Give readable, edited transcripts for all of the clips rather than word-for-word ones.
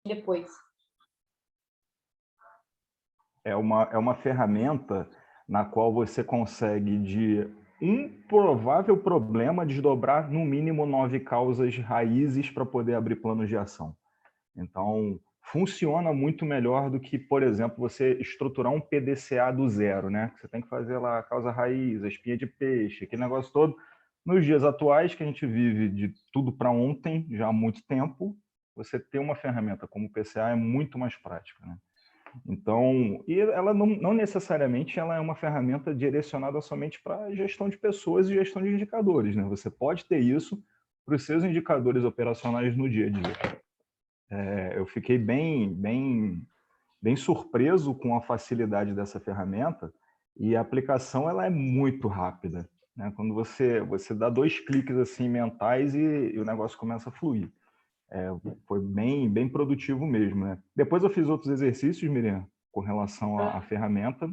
depois. É uma ferramenta na qual você consegue, de um provável problema, desdobrar no mínimo 9 causas raízes para poder abrir planos de ação. Então, funciona muito melhor do que, por exemplo, você estruturar um PDCA do zero, né? Você tem que fazer lá a causa raiz, a espinha de peixe, aquele negócio todo. Nos dias atuais, que a gente vive de tudo para ontem, já há muito tempo, você ter uma ferramenta como o PCA é muito mais prática, né? Então, e ela não necessariamente ela é uma ferramenta direcionada somente para gestão de pessoas e gestão de indicadores, né? Você pode ter isso para os seus indicadores operacionais no dia a dia. Eu fiquei bem surpreso com a facilidade dessa ferramenta, e a aplicação ela é muito rápida, né? Quando você dá 2 cliques assim mentais e o negócio começa a fluir. Foi bem produtivo mesmo, né? Depois eu fiz outros exercícios, Miriam, com relação à ferramenta,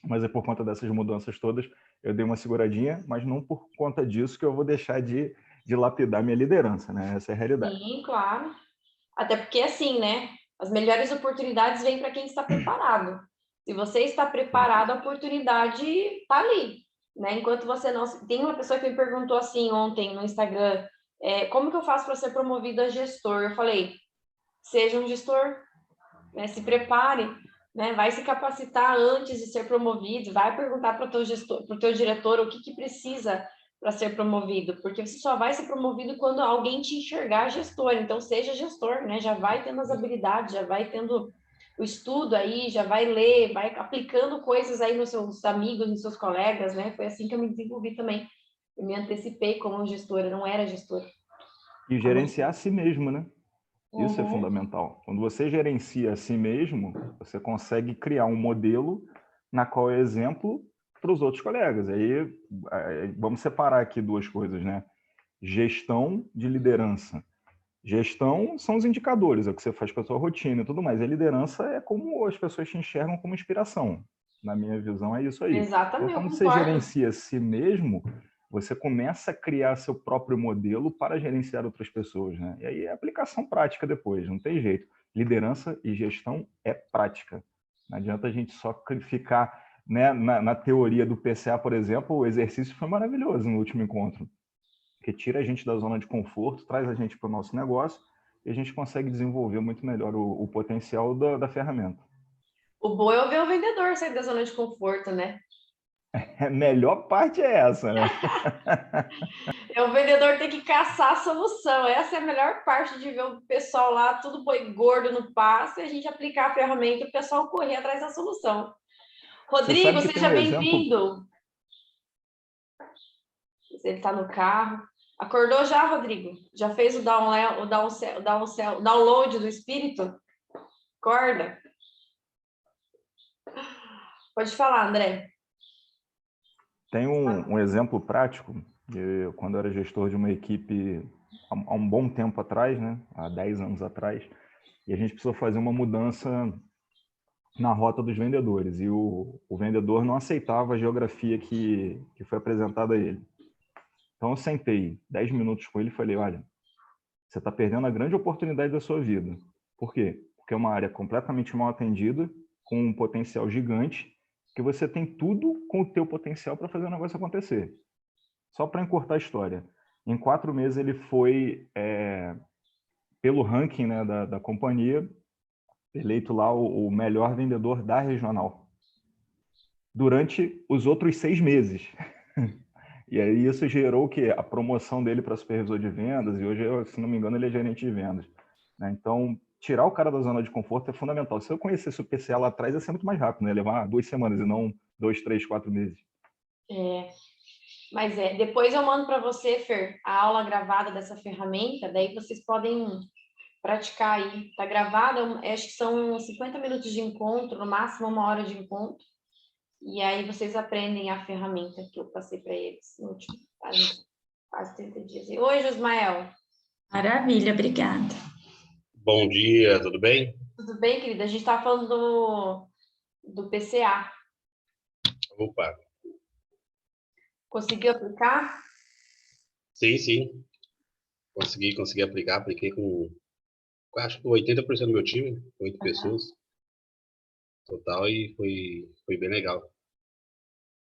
mas é por conta dessas mudanças todas, eu dei uma seguradinha, mas não por conta disso que eu vou deixar de lapidar minha liderança, né? Essa é a realidade. Sim, claro. Até porque, assim, né? As melhores oportunidades vêm para quem está preparado. Se você está preparado, a oportunidade está ali, né? Enquanto você não... Tem uma pessoa que me perguntou assim ontem no Instagram, como que eu faço para ser promovido a gestor? Eu falei, seja um gestor, né? Se prepare, né? Vai se capacitar antes de ser promovido, vai perguntar para o teu gestor, para o teu diretor o que precisa para ser promovido, porque você só vai ser promovido quando alguém te enxergar gestor, então seja gestor, né? Já vai tendo as habilidades, já vai tendo o estudo aí, já vai ler, vai aplicando coisas aí nos seus amigos, nos seus colegas, né? Foi assim que eu me desenvolvi também. Eu me antecipei como gestora, não era gestora. E gerenciar a si mesmo, né? Isso é Uhum. fundamental. Quando você gerencia a si mesmo, você consegue criar um modelo na qual é exemplo para os outros colegas. Aí vamos separar aqui 2 coisas, né? Gestão de liderança. Gestão são os indicadores, é o que você faz com a sua rotina e tudo mais. A liderança é como as pessoas te enxergam como inspiração. Na minha visão, é isso aí. Então, Exatamente, eu quando você concordo. gerencia a si mesmo, você começa a criar seu próprio modelo para gerenciar outras pessoas, né? E aí é aplicação prática depois, não tem jeito. Liderança e gestão é prática. Não adianta a gente só ficar, né, na teoria do PCA, por exemplo. O exercício foi maravilhoso no último encontro, porque tira a gente da zona de conforto, traz a gente para o nosso negócio e a gente consegue desenvolver muito melhor o potencial da ferramenta. O bom é ver o vendedor sair da zona de conforto, né? A melhor parte é essa, né? É o vendedor ter que caçar a solução. Essa é a melhor parte de ver o pessoal lá, tudo boi gordo no passo, e a gente aplicar a ferramenta e o pessoal correr atrás da solução. Você sabe Rodrigo, que tem seja um exemplo. bem-vindo. Ele está no carro. Acordou já, Rodrigo? Já fez o download do espírito? Acorda. Pode falar, André. Tem um exemplo prático. Quando eu era gestor de uma equipe há um bom tempo atrás, né? Há 10 anos atrás, e a gente precisou fazer uma mudança na rota dos vendedores, e o vendedor não aceitava a geografia que foi apresentada a ele. Então eu sentei 10 minutos com ele e falei, olha, você está perdendo a grande oportunidade da sua vida. Por quê? Porque é uma área completamente mal atendida, com um potencial gigante, que você tem tudo com o teu potencial para fazer o negócio acontecer. Só para encurtar a história. Em 4 meses ele foi, pelo ranking, né, da companhia, eleito lá o melhor vendedor da regional. Durante os outros 6 meses. E aí isso gerou o quê? A promoção dele para supervisor de vendas, e hoje, se não me engano, ele é gerente de vendas. Né? Então, tirar o cara da zona de conforto é fundamental. Se eu conhecesse o PCA lá atrás, ia ser muito mais rápido, né? Levar 2 semanas e não 2, 3, 4 meses. Mas depois eu mando para você, Fer, a aula gravada dessa ferramenta, daí vocês podem praticar aí. Tá gravada, acho que são 50 minutos de encontro, no máximo 1 hora de encontro. E aí vocês aprendem a ferramenta que eu passei para eles no último, quase 30 dias. Oi, Josmael. Maravilha, obrigada. Bom dia, tudo bem? Tudo bem, querida? A gente está falando do PCA. Opa, Conseguiu aplicar? sim. Consegui aplicar, apliquei com acho que 80% do meu time, 8 pessoas total, e foi bem legal.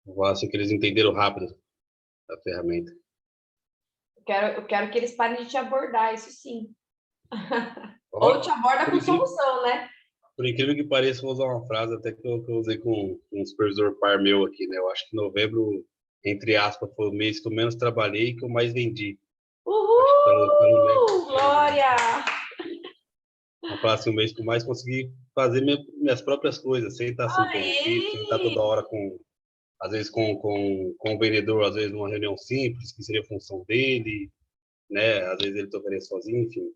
Vou falar assim que eles entenderam rápido a ferramenta. Eu quero que eles parem de te abordar, isso sim. Ou Ó, te aborda por com incrível, solução, né? por incrível que pareça, vou usar uma frase até que eu usei com um supervisor par meu aqui, né? Eu acho que novembro, entre aspas, foi o mês que eu menos trabalhei e que eu mais vendi. Acho que tá no Uhul! Glória! vamos falar assim, um mês que eu mais consegui fazer minhas próprias coisas, sem estar assim com equipe, sem estar toda Aí! hora às vezes com o vendedor, às vezes numa reunião simples, que seria a função dele, né? Às vezes ele tocaria sozinho, enfim.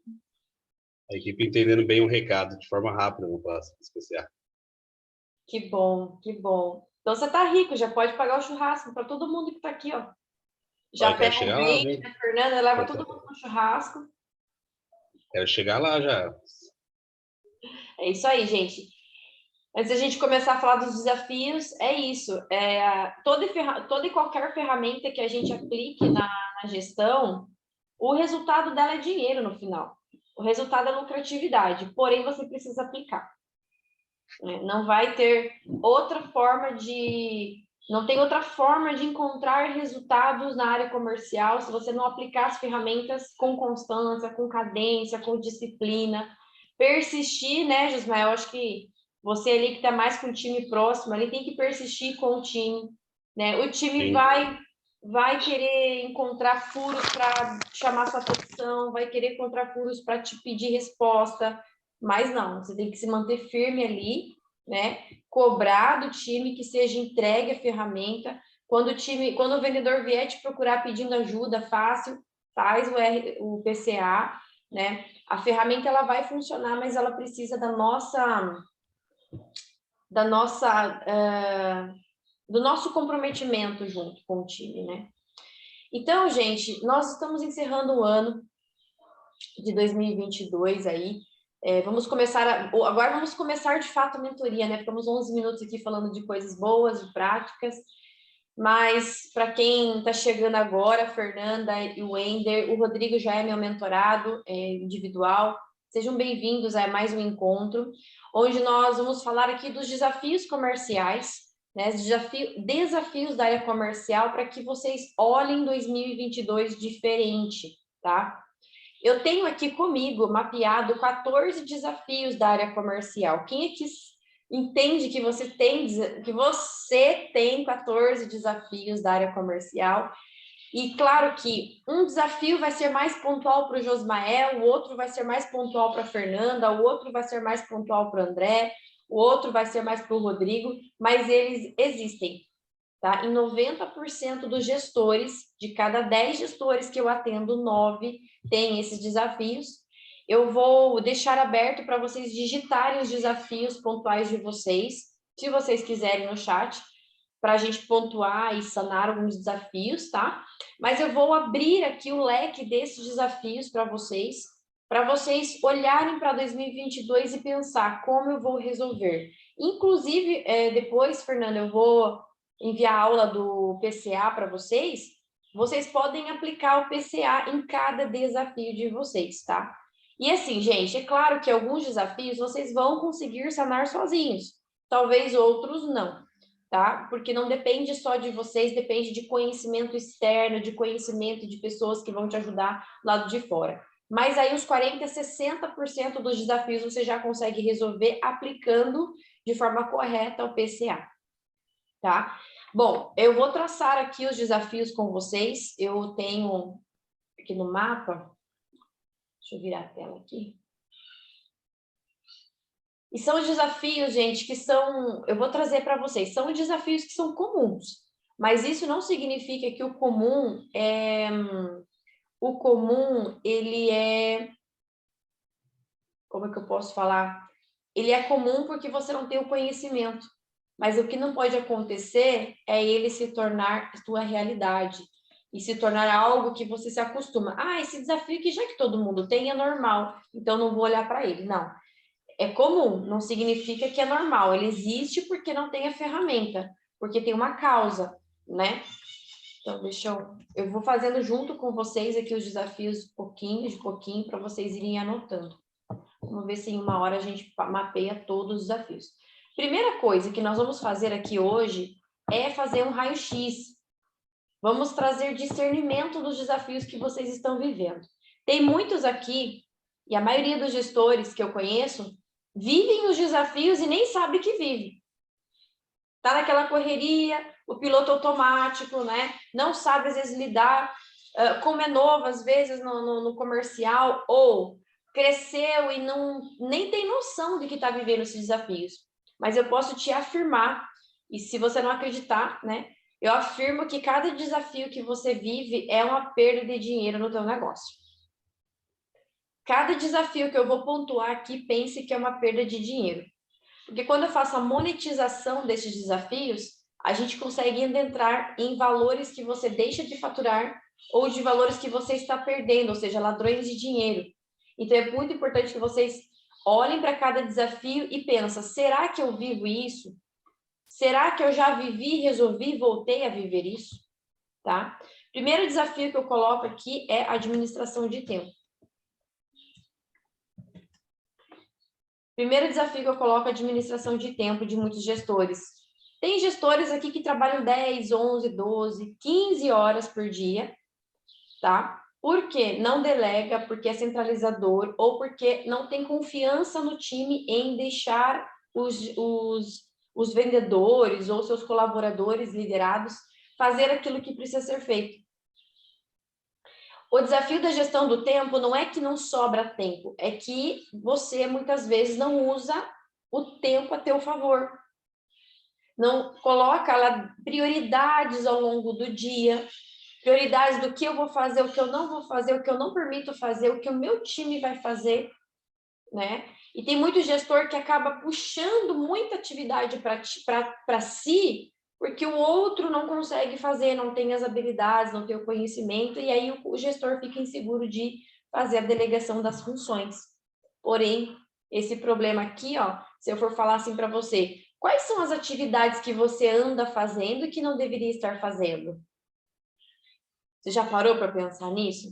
A equipe entendendo bem o recado de forma rápida, vamos falar assim, especial. Que bom, que bom. Então você tá rico, já pode pagar o churrasco para todo mundo que tá aqui, ó. Já Olha, quero pega um chegar lá, drink, viu? né, Fernanda? Leva todo mundo no churrasco. Quero chegar lá já. É isso aí, gente. Antes da gente começar a falar dos desafios, é isso. Toda e qualquer ferramenta que a gente aplique na gestão, o resultado dela é dinheiro no final. O resultado é lucratividade, porém você precisa aplicar. Não vai ter outra forma de... Não tem outra forma de encontrar resultados na área comercial se você não aplicar as ferramentas com constância, com cadência, com disciplina. Persistir, né, Josmael? Eu acho que você ali que está mais com o time próximo, ali tem que persistir com o time, né? O time Sim, vai querer encontrar furos para chamar sua atenção, vai querer encontrar furos para te pedir resposta, mas não, você tem que se manter firme ali, né? Cobrar do time que seja entregue a ferramenta. Quando o vendedor vier te procurar pedindo ajuda, fácil, faz o PCA, né? A ferramenta ela vai funcionar, mas ela precisa do nosso comprometimento junto com o time, né? Então, gente, nós estamos encerrando o ano de 2022 aí. Agora vamos começar de fato a mentoria, né? Ficamos 11 minutos aqui falando de coisas boas, de práticas, mas para quem está chegando agora, a Fernanda e o Wender, o Rodrigo já é meu mentorado individual. Sejam bem-vindos a mais um encontro, onde nós vamos falar aqui dos desafios comerciais, né? Desafios da área comercial para que vocês olhem 2022 diferente, tá? Eu tenho aqui comigo mapeado 14 desafios da área comercial. Quem é que entende que você tem 14 desafios da área comercial? E claro que um desafio vai ser mais pontual para o Josmael, o outro vai ser mais pontual para a Fernanda, o outro vai ser mais pontual para o André, o outro vai ser mais para o Rodrigo, mas eles existem. Tá? Em 90% dos gestores, de cada 10 gestores que eu atendo, 9 têm esses desafios. Eu vou deixar aberto para vocês digitarem os desafios pontuais de vocês, se vocês quiserem no chat, para a gente pontuar e sanar alguns desafios, tá? Mas eu vou abrir aqui o leque desses desafios para vocês olharem para 2022 e pensar como eu vou resolver. Inclusive, depois, Fernanda, eu vou enviar a aula do PCA para vocês, vocês podem aplicar o PCA em cada desafio de vocês, tá? E assim, gente, é claro que alguns desafios vocês vão conseguir sanar sozinhos, talvez outros não, tá? Porque não depende só de vocês, depende de conhecimento externo, de conhecimento de pessoas que vão te ajudar lá lado de fora. Mas aí os 40%, 60% dos desafios você já consegue resolver aplicando de forma correta o PCA, tá? Bom, eu vou traçar aqui os desafios com vocês. Eu tenho aqui no mapa, deixa eu virar a tela aqui. E são os desafios, gente, eu vou trazer para vocês, são desafios que são comuns, mas isso não significa que ele é, como é que eu posso falar? Ele é comum porque você não tem o conhecimento. Mas o que não pode acontecer é ele se tornar sua realidade e se tornar algo que você se acostuma. Ah, esse desafio que já que todo mundo tem é normal, então não vou olhar para ele. Não, é comum, não significa que é normal. Ele existe porque não tem a ferramenta, porque tem uma causa, né? Então, eu vou fazendo junto com vocês aqui os desafios de pouquinho, para vocês irem anotando. Vamos ver se em uma hora a gente mapeia todos os desafios. Primeira coisa que nós vamos fazer aqui hoje é fazer um raio-x. Vamos trazer discernimento dos desafios que vocês estão vivendo. Tem muitos aqui, e a maioria dos gestores que eu conheço, vivem os desafios e nem sabe que vive. Tá naquela correria, o piloto automático, né? Não sabe, às vezes, lidar, como é novo, às vezes, no comercial, ou cresceu e nem tem noção de que está vivendo esses desafios. Mas eu posso te afirmar, e se você não acreditar, né? Eu afirmo que cada desafio que você vive é uma perda de dinheiro no teu negócio. Cada desafio que eu vou pontuar aqui, pense que é uma perda de dinheiro. Porque quando eu faço a monetização desses desafios, a gente consegue adentrar em valores que você deixa de faturar ou de valores que você está perdendo, ou seja, ladrões de dinheiro. Então, é muito importante que vocês olhem para cada desafio e pensem, será que eu vivo isso? Será que eu já vivi, resolvi, voltei a viver isso? Tá? Primeiro desafio que eu coloco aqui é a administração de tempo. Primeiro desafio que eu coloco é a administração de tempo de muitos gestores. Tem gestores aqui que trabalham 10, 11, 12, 15 horas por dia, tá? Por quê? Não delega, porque é centralizador, ou porque não tem confiança no time em deixar os vendedores ou seus colaboradores liderados fazer aquilo que precisa ser feito. O desafio da gestão do tempo não é que não sobra tempo, é que você muitas vezes não usa o tempo a teu favor. Não coloca lá prioridades ao longo do dia, prioridades do que eu vou fazer, o que eu não vou fazer, o que eu não permito fazer, o que o meu time vai fazer, né? E tem muito gestor que acaba puxando muita atividade para si, porque o outro não consegue fazer, não tem as habilidades, não tem o conhecimento, e aí o gestor fica inseguro de fazer a delegação das funções. Porém, esse problema aqui, ó, se eu for falar assim para você, quais são as atividades que você anda fazendo e que não deveria estar fazendo? Você já parou para pensar nisso?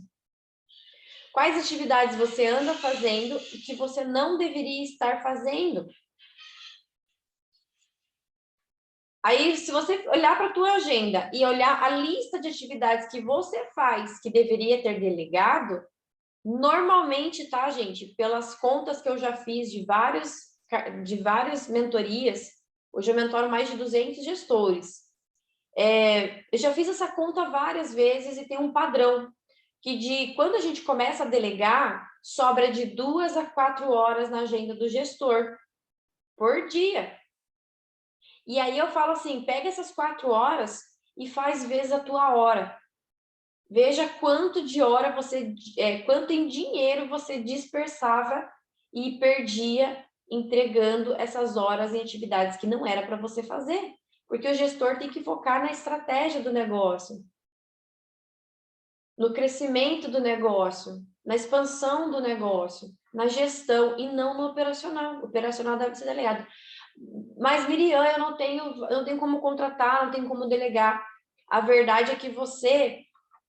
Quais atividades você anda fazendo e que você não deveria estar fazendo? Aí, se você olhar para a tua agenda e olhar a lista de atividades que você faz, que deveria ter delegado, normalmente, tá, gente? Pelas contas que eu já fiz de várias mentorias, hoje eu mentoro mais de 200 gestores. Eu já fiz essa conta várias vezes e tem um padrão, que quando a gente começa a delegar, sobra de 2 a 4 horas na agenda do gestor por dia. E aí eu falo assim, pega essas 4 horas e faz vezes a tua hora. Veja quanto de hora quanto em dinheiro você dispersava e perdia entregando essas horas em atividades que não era para você fazer. Porque o gestor tem que focar na estratégia do negócio, no crescimento do negócio, na expansão do negócio, na gestão e não no operacional. O operacional deve ser delegado. Mas, Miriam, eu não tenho como contratar, não tenho como delegar. A verdade é que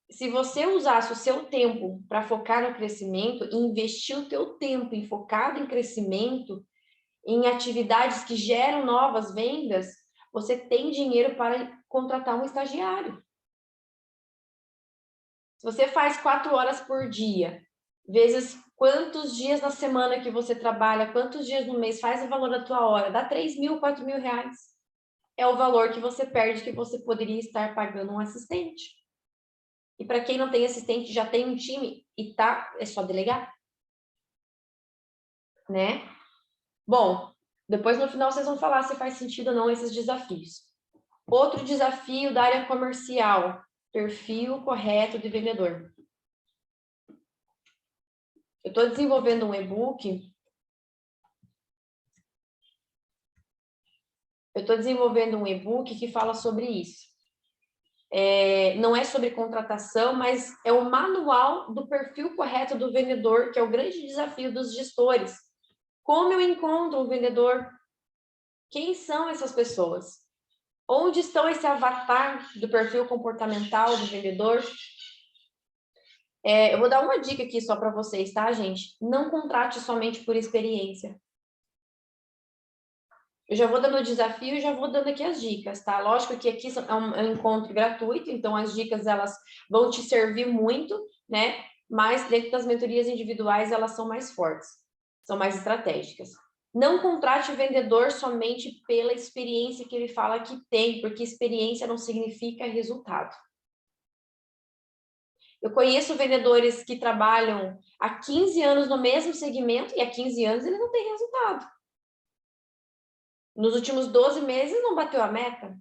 se você usasse o seu tempo para focar no crescimento, e investir o teu tempo em focado em crescimento, em atividades que geram novas vendas, você tem dinheiro para contratar um estagiário. Se você faz 4 horas por dia, vezes quantos dias na semana que você trabalha, quantos dias no mês, faz o valor da tua hora, dá 3 mil, 4 mil reais. É o valor que você perde, que você poderia estar pagando um assistente. E para quem não tem assistente, já tem um time e é só delegar. Né? Bom, depois no final vocês vão falar se faz sentido ou não esses desafios. Outro desafio da área comercial, perfil correto de vendedor. Eu estou desenvolvendo um e-book. Que fala sobre isso. Não é sobre contratação, mas é o manual do perfil correto do vendedor, que é o grande desafio dos gestores. Como eu encontro um vendedor? Quem são essas pessoas? Onde estão esse avatar do perfil comportamental do vendedor? Eu vou dar uma dica aqui só para vocês, tá, gente? Não contrate somente por experiência. Eu já vou dando o desafio e já vou dando aqui as dicas, tá? Lógico que aqui é um encontro gratuito, então as dicas, elas vão te servir muito, né? Mas dentro das mentorias individuais, elas são mais fortes, são mais estratégicas. Não contrate o vendedor somente pela experiência que ele fala que tem, porque experiência não significa resultado. Eu conheço vendedores que trabalham há 15 anos no mesmo segmento e há 15 anos ele não tem resultado. Nos últimos 12 meses não bateu a meta,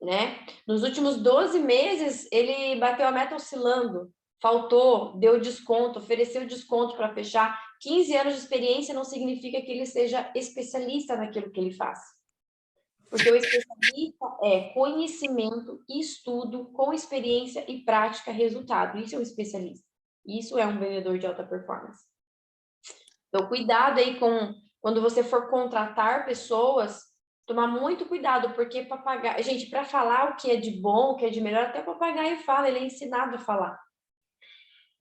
né? Nos últimos 12 meses ele bateu a meta oscilando, faltou, deu desconto, ofereceu desconto para fechar. 15 anos de experiência não significa que ele seja especialista naquilo que ele faz. Porque o especialista é conhecimento, estudo, com experiência e prática, resultado. Isso é um especialista. Isso é um vendedor de alta performance. Então, cuidado aí quando você for contratar pessoas, tomar muito cuidado, porque papagaio... Gente, para falar o que é de bom, o que é de melhor, até o papagaio fala, ele é ensinado a falar.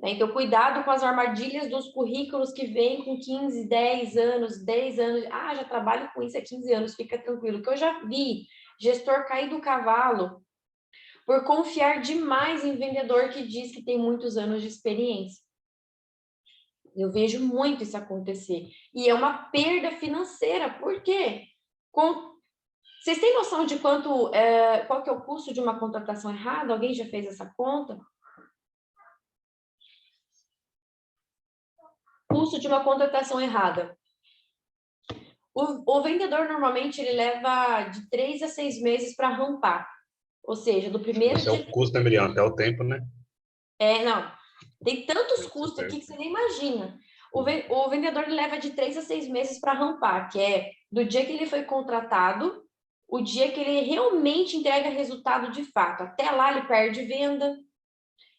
Então, cuidado com as armadilhas dos currículos que vêm com 15, 10 anos, 10 anos. Ah, já trabalho com isso há 15 anos, fica tranquilo. Que eu já vi gestor cair do cavalo por confiar demais em vendedor que diz que tem muitos anos de experiência. Eu vejo muito isso acontecer. E é uma perda financeira. Por quê? Vocês têm noção de qual que é o custo de uma contratação errada? Alguém já fez essa conta? Custo de uma contratação errada. O vendedor, normalmente, ele leva de 3 a 6 meses para rampar. Ou seja, do primeiro... Esse é o custo, né, Miriam? Até o tempo, né? Não. Tem tantos custos aqui que você nem imagina. O vendedor ele leva de 3 a 6 meses para rampar, que é do dia que ele foi contratado, o dia que ele realmente entrega resultado de fato. Até lá ele perde venda,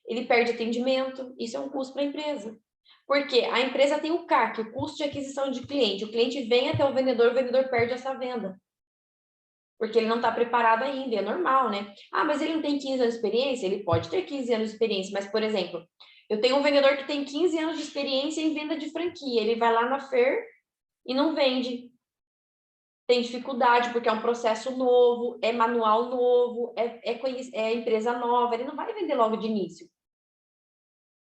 ele perde atendimento, isso é um custo para a empresa. Porque a empresa tem o CAC, o custo de aquisição de cliente. O cliente vem até o vendedor perde essa venda. Porque ele não está preparado ainda, é normal, né? Ah, mas ele não tem 15 anos de experiência? Ele pode ter 15 anos de experiência, mas, por exemplo, eu tenho um vendedor que tem 15 anos de experiência em venda de franquia. Ele vai lá na Fer e não vende. Tem dificuldade, porque é um processo novo, é manual novo, é empresa nova, ele não vai vender logo de início.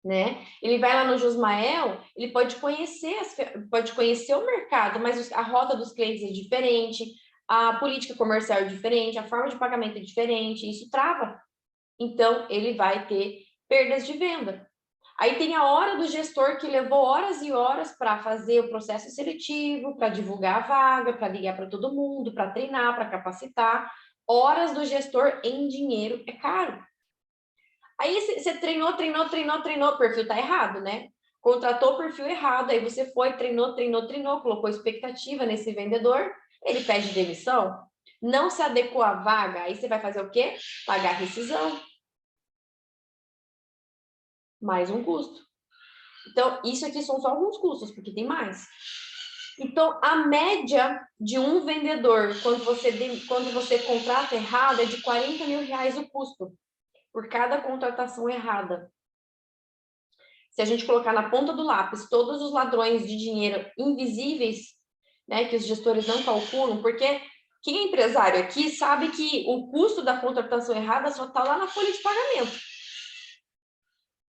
Né? Ele vai lá no Josmael, ele pode conhecer o mercado, mas a rota dos clientes é diferente, a política comercial é diferente, a forma de pagamento é diferente, isso trava. Então, ele vai ter perdas de venda. Aí tem a hora do gestor que levou horas e horas para fazer o processo seletivo, para divulgar a vaga, para ligar para todo mundo, para treinar, para capacitar. Horas do gestor em dinheiro é caro. Aí você treinou, o perfil tá errado, né? Contratou o perfil errado, aí você foi, treinou, colocou expectativa nesse vendedor, ele pede demissão, não se adequou à vaga, aí você vai fazer o quê? Pagar rescisão. Mais um custo. Então, isso aqui são só alguns custos, porque tem mais. Então, a média de um vendedor, quando você contrata errado, é de R$40 mil o custo por cada contratação errada. Se a gente colocar na ponta do lápis todos os ladrões de dinheiro invisíveis, né, que os gestores não calculam, porque quem é empresário aqui sabe que o custo da contratação errada só está lá na folha de pagamento.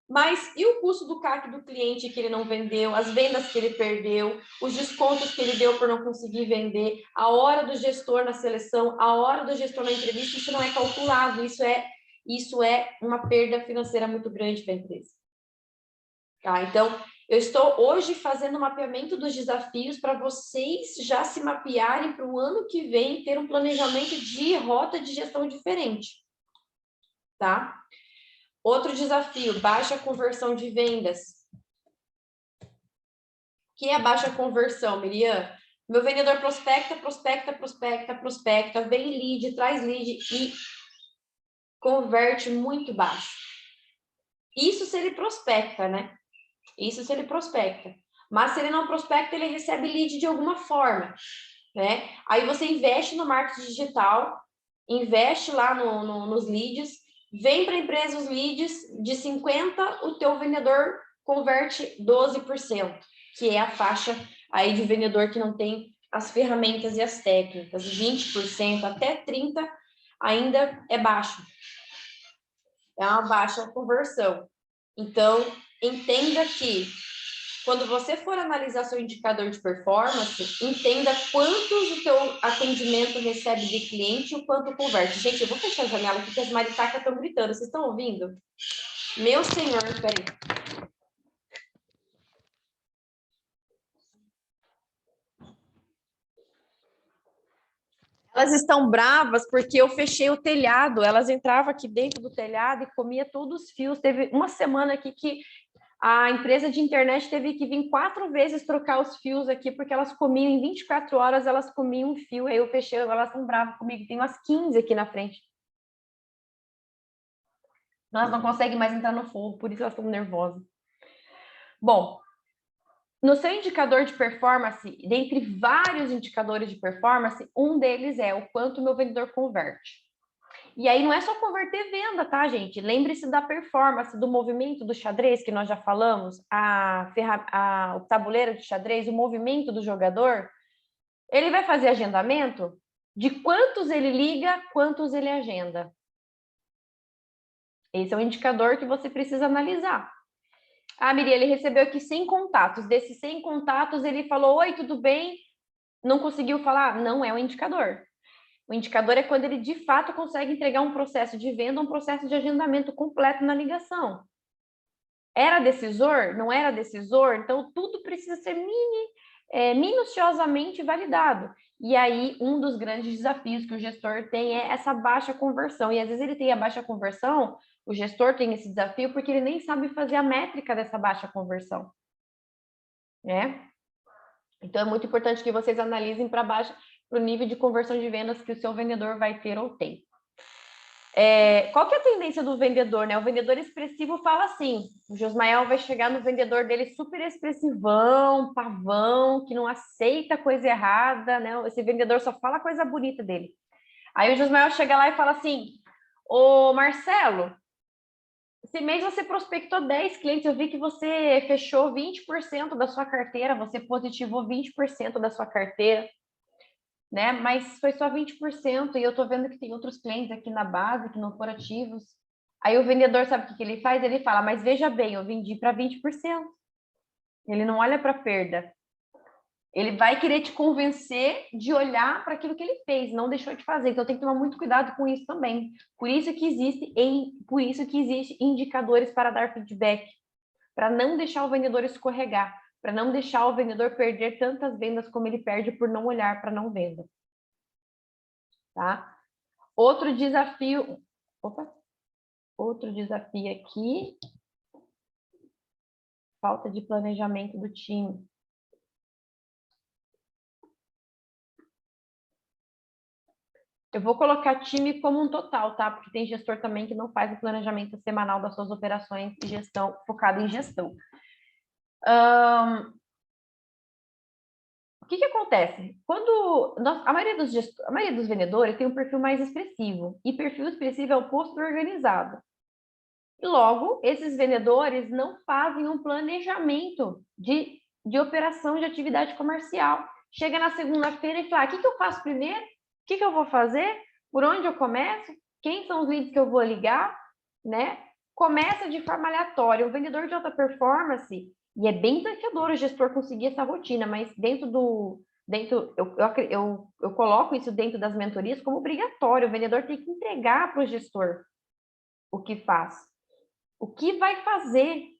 Mas e o custo do CAC do cliente que ele não vendeu, as vendas que ele perdeu, os descontos que ele deu por não conseguir vender, a hora do gestor na seleção, a hora do gestor na entrevista, isso não é calculado, isso é uma perda financeira muito grande para a empresa. Tá? Então, eu estou hoje fazendo um mapeamento dos desafios para vocês já se mapearem para o ano que vem, ter um planejamento de rota de gestão diferente. Tá? Outro desafio, baixa conversão de vendas. O que é baixa conversão, Miriam? Meu vendedor prospecta, vem lead, traz lead e converte muito baixo. Isso se ele prospecta, né? Isso se ele prospecta. Mas se ele não prospecta, ele recebe lead de alguma forma, né? Aí você investe no marketing digital, investe lá nos leads Vem para a empresa os leads, de 50, o teu vendedor converte 12%, que é a faixa aí de vendedor que não tem as ferramentas e as técnicas. 20% até 30% ainda é baixo. É uma baixa conversão. Então, entenda que quando você for analisar seu indicador de performance, entenda quantos o teu atendimento recebe de cliente e o quanto converte. Gente, eu vou fechar a janela aqui que as maritacas estão gritando. Vocês estão ouvindo? Meu senhor, peraí. Elas estão bravas porque eu fechei o telhado. Elas entravam aqui dentro do telhado e comia todos os fios. Teve uma semana aqui que a empresa de internet teve que vir 4 vezes trocar os fios aqui, porque elas comiam, em 24 horas, elas comiam um fio. Aí eu fechei, elas estão bravas comigo. Tem umas 15 aqui na frente. Elas não conseguem mais entrar no fogo, por isso elas estão nervosas. Bom, no seu indicador de performance, dentre vários indicadores de performance, um deles é o quanto o meu vendedor converte. E aí não é só converter venda, tá, gente? Lembre-se da performance, do movimento do xadrez, que nós já falamos, o tabuleiro de xadrez, o movimento do jogador. Ele vai fazer agendamento de quantos ele liga, quantos ele agenda. Esse é um indicador que você precisa analisar. Ah, Miri, ele recebeu aqui 100 contatos. Desses 100 contatos, ele falou, oi, tudo bem? Não conseguiu falar? Não é um indicador. O indicador é quando ele, de fato, consegue entregar um processo de venda, um processo de agendamento completo na ligação. Era decisor? Não era decisor? Então, tudo precisa ser minuciosamente validado. E aí, um dos grandes desafios que o gestor tem é essa baixa conversão. E, às vezes, ele tem a baixa conversão, o gestor tem esse desafio porque ele nem sabe fazer a métrica dessa baixa conversão. Né? Então, é muito importante que vocês analisem para baixo, para o nível de conversão de vendas que o seu vendedor vai ter ou tem. Qual que é a tendência do vendedor, né? O vendedor expressivo fala assim, o Josmael vai chegar no vendedor dele super expressivão, pavão, que não aceita coisa errada, né? Esse vendedor só fala coisa bonita dele. Aí o Josmael chega lá e fala assim, ô Marcelo, esse mês você prospectou 10 clientes, eu vi que você fechou 20% da sua carteira, você positivou 20% da sua carteira, né? Mas foi só 20% e eu tô vendo que tem outros clientes aqui na base que não foram ativos. Aí o vendedor sabe o que ele faz? Ele fala, mas veja bem, eu vendi para 20%. Ele não olha para a perda. Ele vai querer te convencer de olhar para aquilo que ele fez, não deixou de fazer. Então tem que tomar muito cuidado com isso também. Por isso que existe indicadores para dar feedback, para não deixar o vendedor escorregar, para não deixar o vendedor perder tantas vendas como ele perde por não olhar para não venda. Tá? Outro desafio aqui, falta de planejamento do time. Eu vou colocar time como um total, tá? Porque tem gestor também que não faz o planejamento semanal das suas operações e gestão, focado em gestão. O que acontece? Quando a maioria dos vendedores tem um perfil mais expressivo, e perfil expressivo é o oposto do organizado. E logo, esses vendedores não fazem um planejamento de operação de atividade comercial. Chega na segunda-feira e fala, o que eu faço primeiro? O que eu vou fazer? Por onde eu começo? Quem são os leads que eu vou ligar? Né? Começa de forma aleatória. O vendedor de alta performance, e é bem desafiador o gestor conseguir essa rotina, mas eu coloco isso dentro das mentorias como obrigatório. O vendedor tem que entregar para o gestor o que faz. O que vai fazer?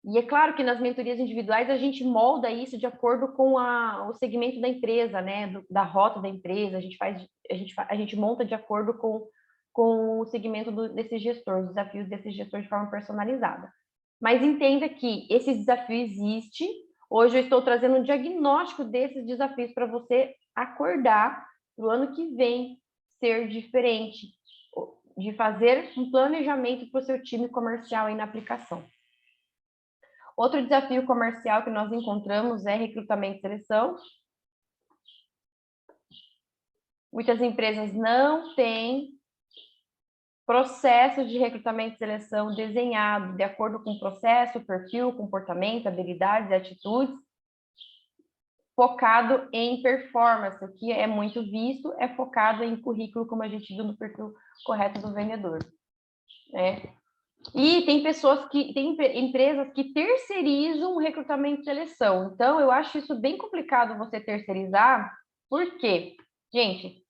E é claro que nas mentorias individuais a gente molda isso de acordo com o segmento da empresa, né? Da rota da empresa, a gente monta de acordo com o segmento desse gestor, os desafios desse gestor de forma personalizada. Mas entenda que esse desafio existe. Hoje eu estou trazendo um diagnóstico desses desafios para você acordar para o ano que vem ser diferente, de fazer um planejamento para o seu time comercial aí na aplicação. Outro desafio comercial que nós encontramos é recrutamento e seleção. Muitas empresas não têm processo de recrutamento e seleção desenhado de acordo com o processo, perfil, comportamento, habilidades e atitudes, focado em performance. O que é muito visto é focado em currículo, como a gente viu no perfil correto do vendedor, né? E tem empresas que terceirizam o recrutamento e seleção. Então, eu acho isso bem complicado você terceirizar, porque, gente,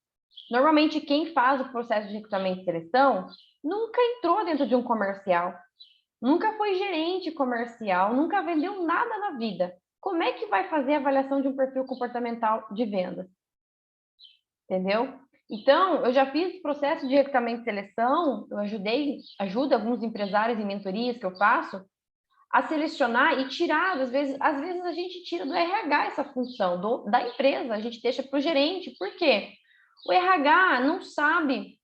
normalmente quem faz o processo de recrutamento e seleção nunca entrou dentro de um comercial, nunca foi gerente comercial, nunca vendeu nada na vida. Como é que vai fazer a avaliação de um perfil comportamental de venda? Entendeu? Então, eu já fiz processo de recrutamento e seleção, eu ajudo alguns empresários em mentorias que eu faço a selecionar e tirar, às vezes a gente tira do RH essa função da empresa, a gente deixa para o gerente. Por quê? O RH não sabe,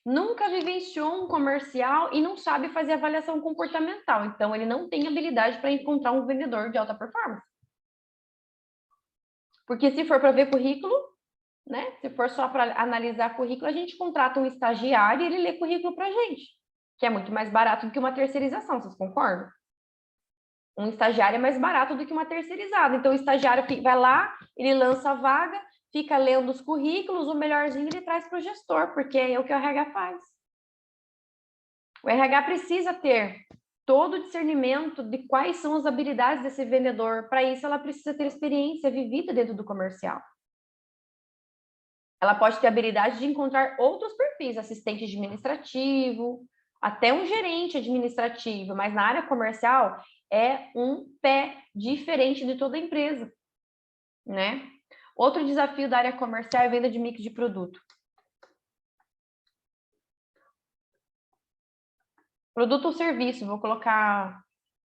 nunca vivenciou um comercial e não sabe fazer avaliação comportamental, então ele não tem habilidade para encontrar um vendedor de alta performance. Porque se for para ver currículo, né? Se for só para analisar currículo, a gente contrata um estagiário e ele lê currículo para a gente, que é muito mais barato do que uma terceirização, vocês concordam? Um estagiário é mais barato do que uma terceirizada. Então, o estagiário vai lá, ele lança a vaga, fica lendo os currículos, o melhorzinho ele traz para o gestor, porque é o que o RH faz. O RH precisa ter todo o discernimento de quais são as habilidades desse vendedor. Para isso, ela precisa ter experiência vivida dentro do comercial. Ela pode ter a habilidade de encontrar outros perfis, assistente administrativo, até um gerente administrativo, mas na área comercial é um pé diferente de toda a empresa, né? Outro desafio da área comercial é a venda de mix de produto. Produto ou serviço, vou colocar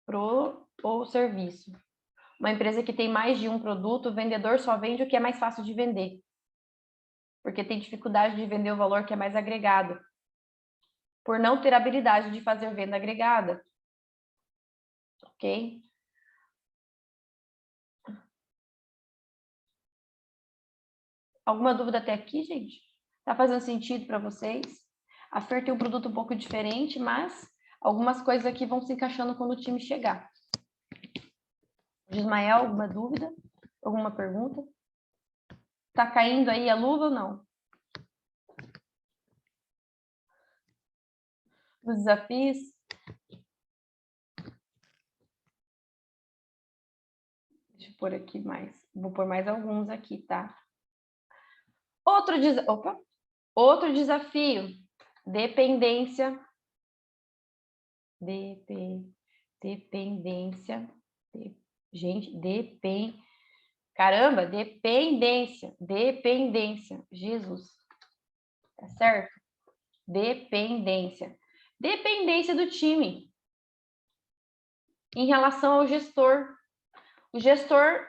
pro ou serviço. Uma empresa que tem mais de um produto, o vendedor só vende o que é mais fácil de vender, porque tem dificuldade de vender o valor que é mais agregado, por não ter habilidade de fazer venda agregada. Ok? Alguma dúvida até aqui, gente? Tá fazendo sentido para vocês? A Fer tem um produto um pouco diferente, mas algumas coisas aqui vão se encaixando quando o time chegar. Ismael, alguma dúvida? Alguma pergunta? Tá caindo aí a luva ou não? Dos desafios? Deixa eu pôr aqui mais. Vou pôr mais alguns aqui, tá? Outro desafio. Dependência. Dependência. Gente, caramba, dependência. Jesus. Tá certo? Dependência. Dependência do time. Em relação ao gestor. O gestor,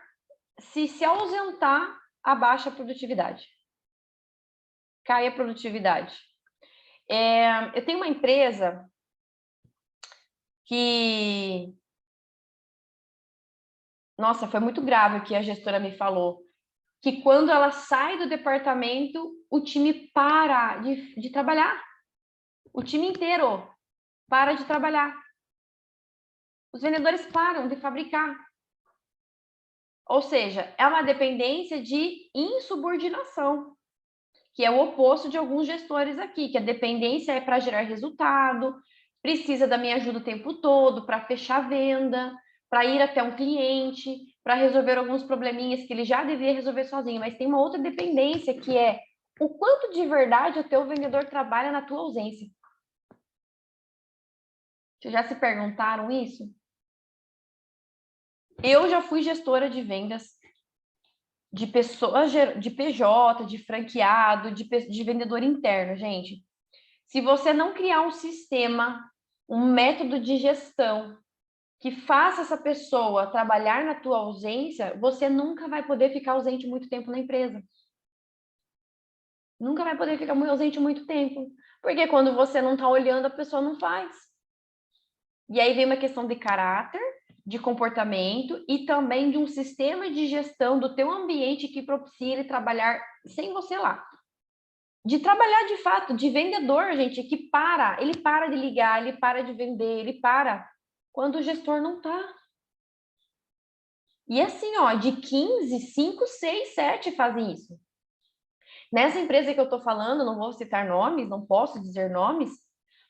se ausentar, abaixa a produtividade. Cai a produtividade. Eu tenho uma empresa que... Nossa, foi muito grave o que a gestora me falou. Que quando ela sai do departamento, o time para de trabalhar. O time inteiro para de trabalhar. Os vendedores param de fabricar. Ou seja, é uma dependência de insubordinação, que é o oposto de alguns gestores aqui, que a dependência é para gerar resultado, precisa da minha ajuda o tempo todo para fechar a venda, para ir até um cliente, para resolver alguns probleminhas que ele já deveria resolver sozinho. Mas tem uma outra dependência, que é o quanto de verdade o teu vendedor trabalha na tua ausência. Vocês já se perguntaram isso? Eu já fui gestora de vendas de pessoas, de PJ, de franqueado, de vendedor interno, gente. Se você não criar um sistema, um método de gestão que faça essa pessoa trabalhar na tua ausência, você nunca vai poder ficar ausente muito tempo na empresa. Nunca vai poder ficar ausente muito tempo. Porque quando você não está olhando, a pessoa não faz. E aí vem uma questão de caráter, de comportamento e também de um sistema de gestão do teu ambiente que propicie ele trabalhar sem você lá. de trabalhar de fato, de vendedor, gente, que ele para de ligar, ele para de vender, ele para quando o gestor não tá. E assim, ó, de 15, 5, 6, 7 fazem isso. Nessa empresa que eu tô falando, não vou citar nomes, não posso dizer nomes,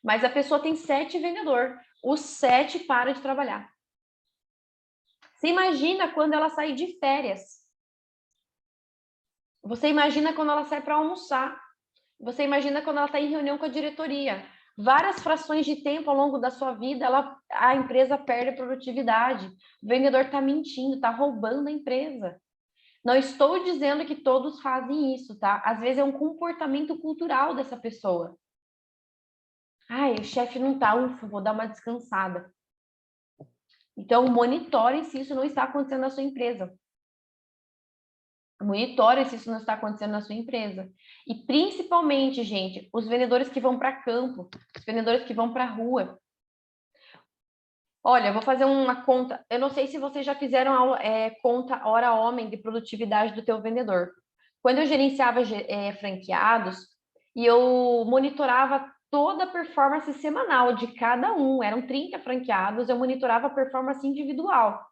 mas a pessoa tem 7 vendedores, os 7 param de trabalhar. Você imagina quando ela sair de férias. Você imagina quando ela sai para almoçar. Você imagina quando ela está em reunião com a diretoria. Várias frações de tempo ao longo da sua vida, a empresa perde a produtividade. O vendedor está mentindo, está roubando a empresa. Não estou dizendo que todos fazem isso, tá? Às vezes é um comportamento cultural dessa pessoa. Ai, o chefe não tá, ufa, vou dar uma descansada. Então, monitore se isso não está acontecendo na sua empresa. Monitore se isso não está acontecendo na sua empresa. E principalmente, gente, os vendedores que vão para campo, os vendedores que vão para a rua. Olha, eu vou fazer uma conta. Eu não sei se vocês já fizeram conta hora homem de produtividade do teu vendedor. Quando eu gerenciava franqueados e eu monitorava toda a performance semanal de cada um, eram 30 franqueados, eu monitorava a performance individual.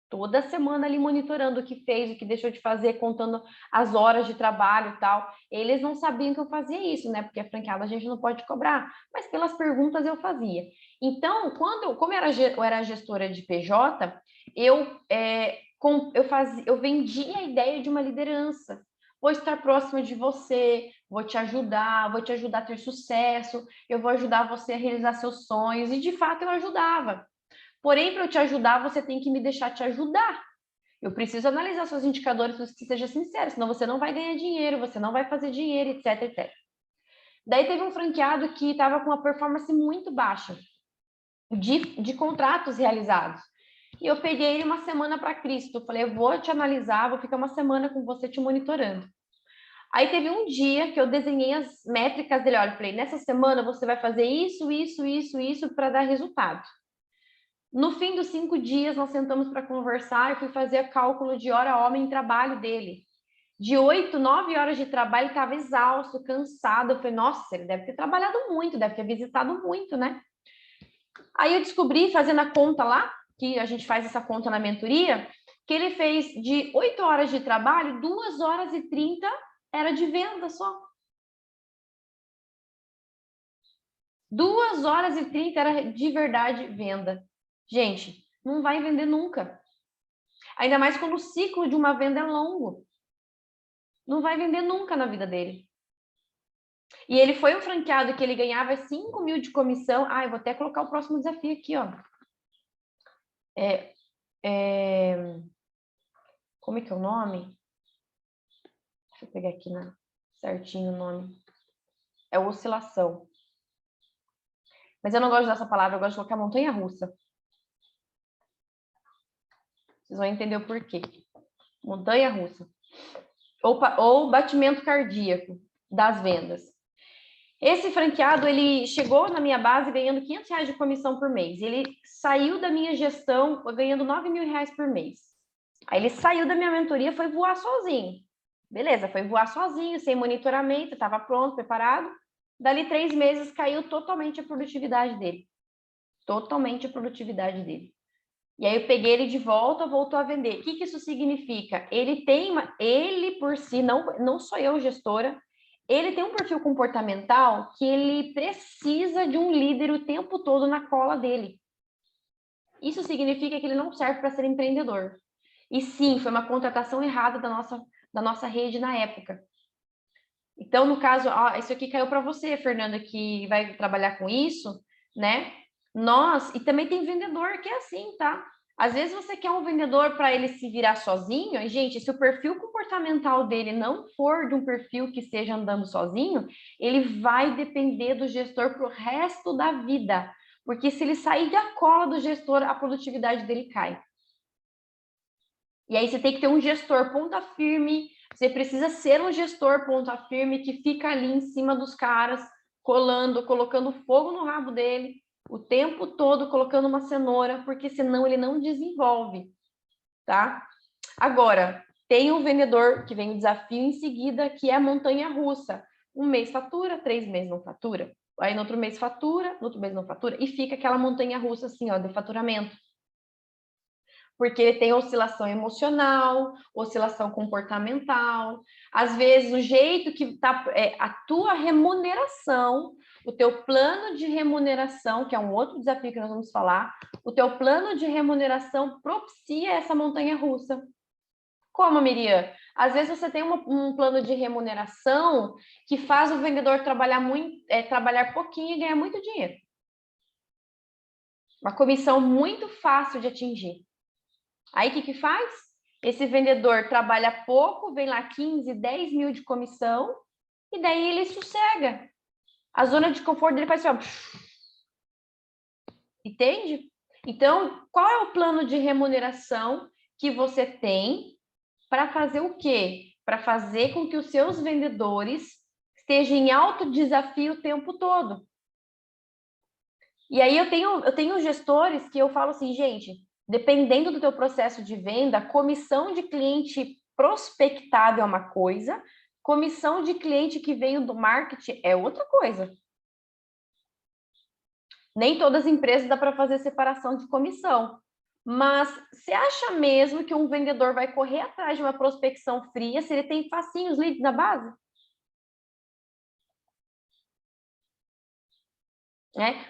Toda semana ali monitorando o que fez, o que deixou de fazer, contando as horas de trabalho e tal. Eles não sabiam que eu fazia isso, né? Porque a franqueada a gente não pode cobrar, mas pelas perguntas eu fazia. Então, como eu era gestora de PJ, eu vendia a ideia de uma liderança. Vou estar próxima de você, vou te ajudar a ter sucesso, eu vou ajudar você a realizar seus sonhos. E, de fato, eu ajudava. Porém, para eu te ajudar, você tem que me deixar te ajudar. Eu preciso analisar seus indicadores para que seja sincero, senão você não vai ganhar dinheiro, você não vai fazer dinheiro, etc, etc. Daí teve um franqueado que estava com uma performance muito baixa de contratos realizados. E eu peguei ele uma semana para Cristo. Eu falei, eu vou te analisar, vou ficar uma semana com você te monitorando. Aí teve um dia que eu desenhei as métricas dele. Olha, eu falei, nessa semana você vai fazer isso, isso, isso, isso para dar resultado. No fim dos 5 dias, nós sentamos para conversar e fui fazer cálculo de hora homem em trabalho dele. De 8, 9 horas de trabalho, ele estava exausto, cansado. Eu falei, nossa, ele deve ter trabalhado muito, deve ter visitado muito, né? Aí eu descobri, fazendo a conta lá, que a gente faz essa conta na mentoria, que ele fez de 8 horas de trabalho, 2 horas e 30 era de venda só. 2 horas e 30 era de verdade venda. Gente, não vai vender nunca. Ainda mais quando o ciclo de uma venda é longo. Não vai vender nunca na vida dele. E ele foi um franqueado que ele ganhava 5 mil de comissão. Ah, eu vou até colocar o próximo desafio aqui, ó. Como é que é o nome? Deixa eu pegar aqui certinho o nome. É oscilação. Mas eu não gosto dessa palavra, eu gosto de colocar montanha-russa. Vocês vão entender o porquê. Montanha-russa. Ou batimento cardíaco das vendas. Esse franqueado, ele chegou na minha base ganhando R$500 de comissão por mês. Ele saiu da minha gestão ganhando R$9 mil por mês. Aí ele saiu da minha mentoria, foi voar sozinho. Beleza, foi voar sozinho, sem monitoramento, estava pronto, preparado. Dali 3 meses, caiu totalmente a produtividade dele. Totalmente a produtividade dele. E aí eu peguei ele de volta, voltou a vender. O que isso significa? Ele por si, não sou eu gestora, ele tem um perfil comportamental que ele precisa de um líder o tempo todo na cola dele. Isso significa que ele não serve para ser empreendedor. E sim, foi uma contratação errada da nossa rede na época. Então, no caso, isso aqui caiu para você, Fernanda, que vai trabalhar com isso, né? E também tem vendedor que é assim, tá? Às vezes você quer um vendedor para ele se virar sozinho, e, gente, se o perfil comportamental dele não for de um perfil que esteja andando sozinho, ele vai depender do gestor para o resto da vida. Porque se ele sair da cola do gestor, a produtividade dele cai. E aí você tem que ter um gestor ponta firme, você precisa ser um gestor ponta firme que fica ali em cima dos caras, colocando fogo no rabo dele, o tempo todo colocando uma cenoura, porque senão ele não desenvolve, tá? Agora, tem um vendedor que vem o desafio em seguida, que é a montanha-russa. Um mês fatura, 3 meses não fatura. Aí no outro mês fatura, no outro mês não fatura. E fica aquela montanha russa assim, ó, de faturamento. Porque ele tem oscilação emocional, oscilação comportamental. Às vezes, o jeito que tá, a tua remuneração, o teu plano de remuneração, que é um outro desafio que nós vamos falar, o teu plano de remuneração propicia essa montanha russa. Como, Miriam? Às vezes você tem um plano de remuneração que faz o vendedor trabalhar trabalhar pouquinho e ganhar muito dinheiro. Uma comissão muito fácil de atingir. Aí o que faz? Esse vendedor trabalha pouco, vem lá 15, 10 mil de comissão, e daí ele sossega. A zona de conforto dele faz assim, ó. Entende? Então, qual é o plano de remuneração que você tem para fazer o quê? Para fazer com que os seus vendedores estejam em alto desafio o tempo todo. E aí eu tenho gestores que eu falo assim, gente, dependendo do teu processo de venda, comissão de cliente prospectado é uma coisa, comissão de cliente que veio do marketing é outra coisa. Nem todas as empresas dá para fazer separação de comissão. Mas você acha mesmo que um vendedor vai correr atrás de uma prospecção fria se ele tem facinhos leads na base?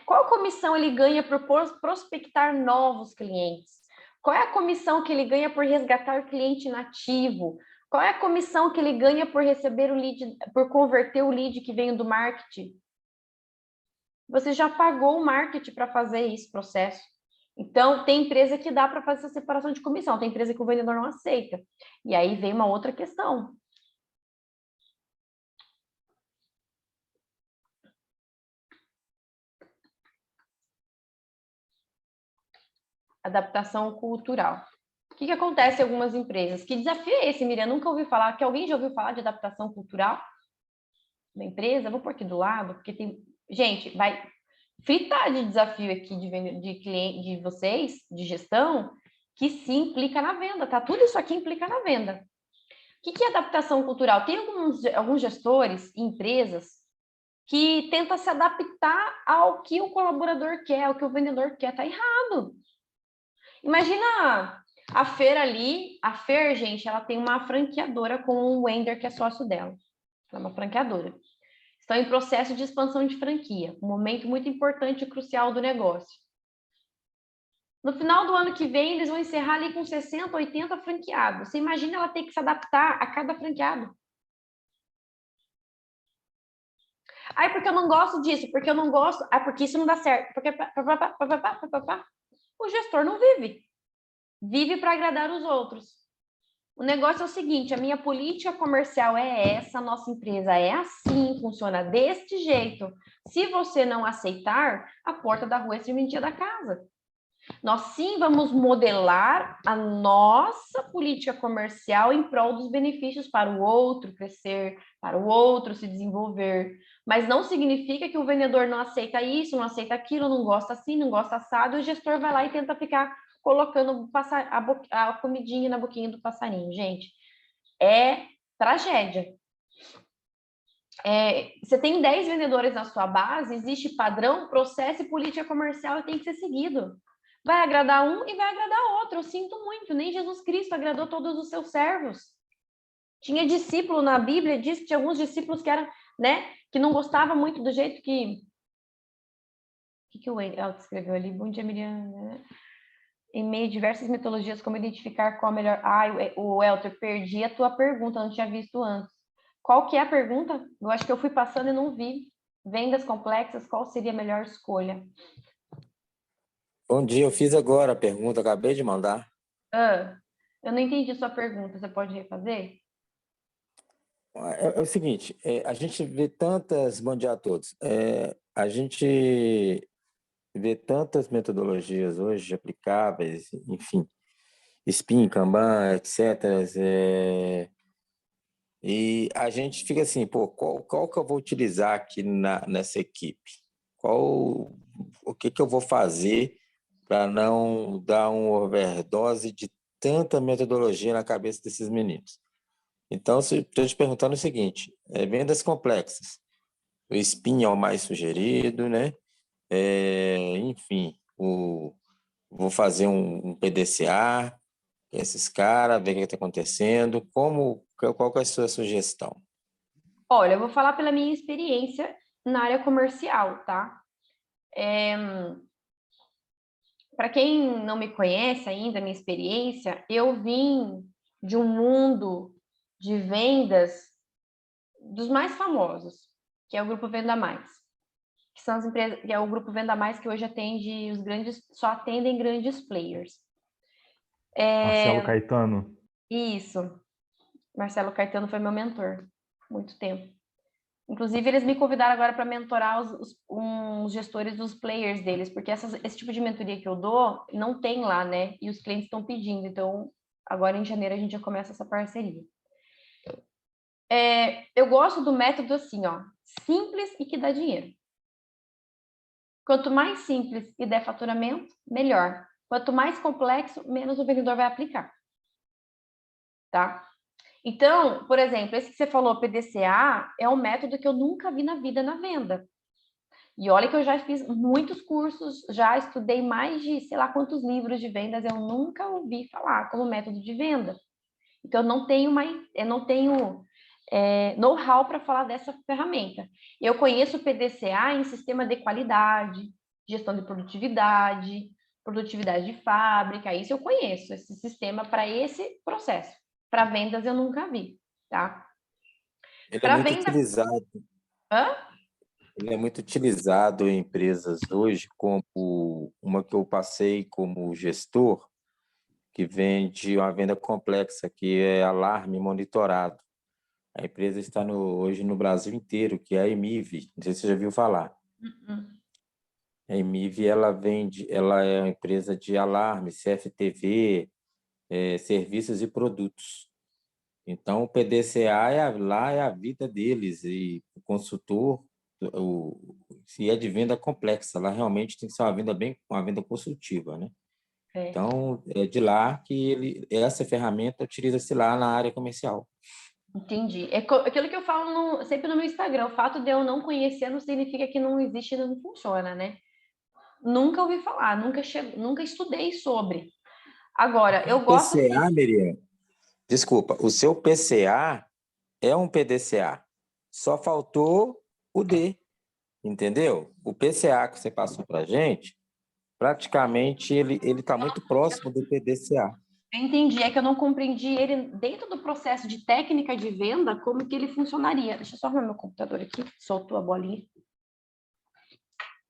Qual comissão ele ganha por prospectar novos clientes? Qual é a comissão que ele ganha por resgatar cliente inativo? Qual é a comissão que ele ganha por receber o lead, por converter o lead que veio do marketing? Você já pagou o marketing para fazer esse processo. Então, tem empresa que dá para fazer essa separação de comissão, tem empresa que o vendedor não aceita. E aí vem uma outra questão. Adaptação cultural. O que acontece em algumas empresas? Que desafio é esse, Miriam? Nunca ouvi falar. Que alguém já ouviu falar de adaptação cultural da empresa? Vou pôr aqui do lado, porque tem... Gente, vai fritar de desafio aqui de cliente, de vocês, de gestão, que sim implica na venda, tá? Tudo isso aqui implica na venda. O que é adaptação cultural? Tem alguns gestores, empresas, que tentam se adaptar ao que o colaborador quer, ao que o vendedor quer. Tá errado. Imagina a Fer ali. A Fer, gente, ela tem uma franqueadora com o Wender, que é sócio dela. Ela é uma franqueadora. Estão em processo de expansão de franquia, um momento muito importante e crucial do negócio. No final do ano que vem, eles vão encerrar ali com 60, 80 franqueados. Você imagina ela ter que se adaptar a cada franqueado. Ai, porque eu não gosto disso, porque eu não gosto... Ai, porque isso não dá certo. Porque... O gestor não vive. Vive para agradar os outros. O negócio é o seguinte, a minha política comercial é essa, a nossa empresa é assim, funciona deste jeito. Se você não aceitar, a porta da rua é serventia da casa. Nós sim vamos modelar a nossa política comercial em prol dos benefícios para o outro crescer, para o outro se desenvolver. Mas não significa que o vendedor não aceita isso, não aceita aquilo, não gosta assim, não gosta assado, e o gestor vai lá e tenta ficar colocando a comidinha na boquinha do passarinho. Gente, é tragédia. Você tem 10 vendedores na sua base, existe padrão, processo e política comercial e tem que ser seguido. Vai agradar um e vai agradar outro. Eu sinto muito, nem Jesus Cristo agradou todos os seus servos. Tinha discípulo na Bíblia, diz que tinha alguns discípulos que eram, que não gostavam muito do jeito que... O que o Elton escreveu ali? Bom dia, Miriam. Em meio a diversas metodologias, como identificar qual a melhor... o Elton, perdi a tua pergunta, não tinha visto antes. Qual que é a pergunta? Eu acho que eu fui passando e não vi. Vendas complexas, qual seria a melhor escolha? Bom dia, eu fiz agora a pergunta, acabei de mandar. Eu não entendi sua pergunta, você pode refazer? É o seguinte, a gente vê tantas, bom dia a todos, a gente vê tantas metodologias hoje aplicáveis, enfim, Spin, Kanban, etc. E a gente fica assim, pô, qual que eu vou utilizar aqui nessa equipe? O que eu vou fazer para não dar uma overdose de tanta metodologia na cabeça desses meninos? Então, estou te perguntando o seguinte, vendas complexas, o SPIN é o mais sugerido, né? Enfim, vou fazer um PDCA, esses caras, ver o que está acontecendo, qual que é a sua sugestão? Olha, eu vou falar pela minha experiência na área comercial, tá? Para quem não me conhece ainda, minha experiência, eu vim de um mundo de vendas dos mais famosos, que é o Grupo Venda Mais, que são as empresas, que é o Grupo Venda Mais que hoje atende os grandes, só atendem grandes players. Marcelo Caetano. Isso. Marcelo Caetano foi meu mentor, muito tempo. Inclusive, eles me convidaram agora para mentorar os gestores dos players deles, porque esse tipo de mentoria que eu dou não tem lá, né? E os clientes estão pedindo. Então, agora em janeiro a gente já começa essa parceria. Eu gosto do método assim, ó, simples e que dá dinheiro. Quanto mais simples e der faturamento, melhor. Quanto mais complexo, menos o vendedor vai aplicar. Tá? Então, por exemplo, esse que você falou, PDCA, é um método que eu nunca vi na vida na venda. E olha que eu já fiz muitos cursos, já estudei mais de sei lá quantos livros de vendas, eu nunca ouvi falar como método de venda. Então, eu não tenho know-how para falar dessa ferramenta. Eu conheço o PDCA em sistema de qualidade, gestão de produtividade, produtividade de fábrica, isso eu conheço, esse sistema para esse processo. Para vendas eu nunca vi, tá? Ele é muito utilizado. Hã? Ele é muito utilizado em empresas hoje, como uma que eu passei como gestor, que vende uma venda complexa, que é alarme monitorado. A empresa está hoje no Brasil inteiro, que é a Emiv. Não sei se você já viu falar. A Emiv, ela é uma empresa de alarme, CFTV, serviços e produtos. Então, o PDCA lá é a vida deles, e o consultor, se é de venda complexa, lá realmente tem que ser uma venda consultiva, né? Então, é de lá que essa ferramenta utiliza-se lá na área comercial. Entendi. É aquilo que eu falo sempre no meu Instagram, o fato de eu não conhecer não significa que não existe e não funciona, né? Nunca ouvi falar, nunca estudei sobre. Agora, eu gosto... PCA, Miriam, desculpa, o seu PCA é um PDCA, só faltou o D, entendeu? O PCA que você passou para a gente, praticamente ele está muito próximo do PDCA. Eu entendi, é que eu não compreendi ele dentro do processo de técnica de venda, como que ele funcionaria. Deixa eu só arrumar meu computador aqui, soltou a bolinha.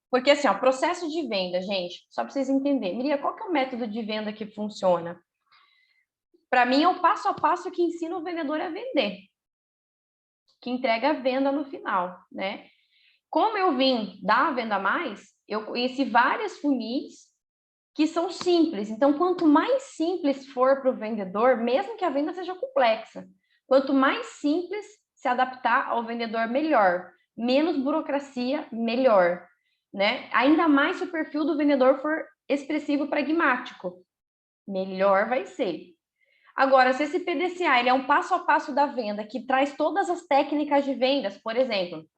Porque assim, ó, processo de venda, gente, só para vocês entenderem. Miriam, qual que é o método de venda que funciona? Para mim, é o passo a passo que ensina o vendedor a vender, que entrega a venda no final, né? Como eu vim da Venda Mais, eu conheci várias funis que são simples. Então, quanto mais simples for para o vendedor, mesmo que a venda seja complexa, quanto mais simples se adaptar ao vendedor, melhor. Menos burocracia, melhor. Né? Ainda mais se o perfil do vendedor for expressivo, pragmático, melhor vai ser. Agora, se esse PDCA ele é um passo a passo da venda, que traz todas as técnicas de vendas, por exemplo,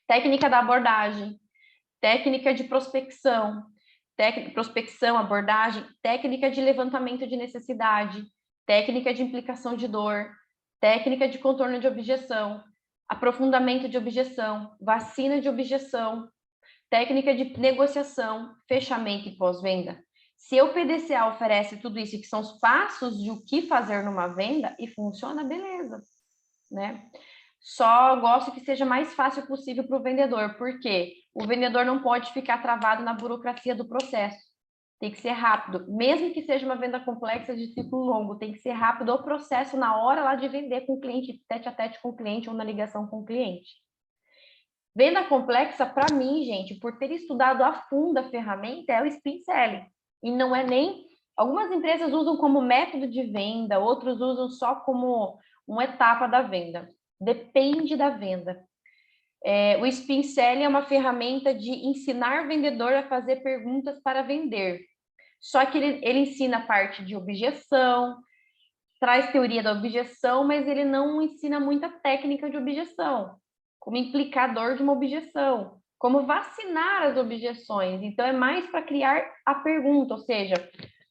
técnica da abordagem, técnica de prospecção, abordagem, técnica de levantamento de necessidade, técnica de implicação de dor, técnica de contorno de objeção, aprofundamento de objeção, vacina de objeção, técnica de negociação, fechamento e pós-venda. Se o PDCA oferece tudo isso, que são os passos de o que fazer numa venda, e funciona, beleza, né? Só gosto que seja mais fácil possível para o vendedor, porque o vendedor não pode ficar travado na burocracia do processo. Tem que ser rápido, mesmo que seja uma venda complexa de ciclo longo, tem que ser rápido o processo na hora lá de vender com o cliente, tete a tete com o cliente ou na ligação com o cliente. Venda complexa, para mim, gente, por ter estudado a fundo a ferramenta, é o Spin Selling. E não é nem... Algumas empresas usam como método de venda, outros usam só como uma etapa da venda. Depende da venda. O Spin Selling é uma ferramenta de ensinar o vendedor a fazer perguntas para vender. Só que ele ensina a parte de objeção, traz teoria da objeção, mas ele não ensina muita técnica de objeção, como implicador de uma objeção, como vacinar as objeções. Então, é mais para criar a pergunta, ou seja,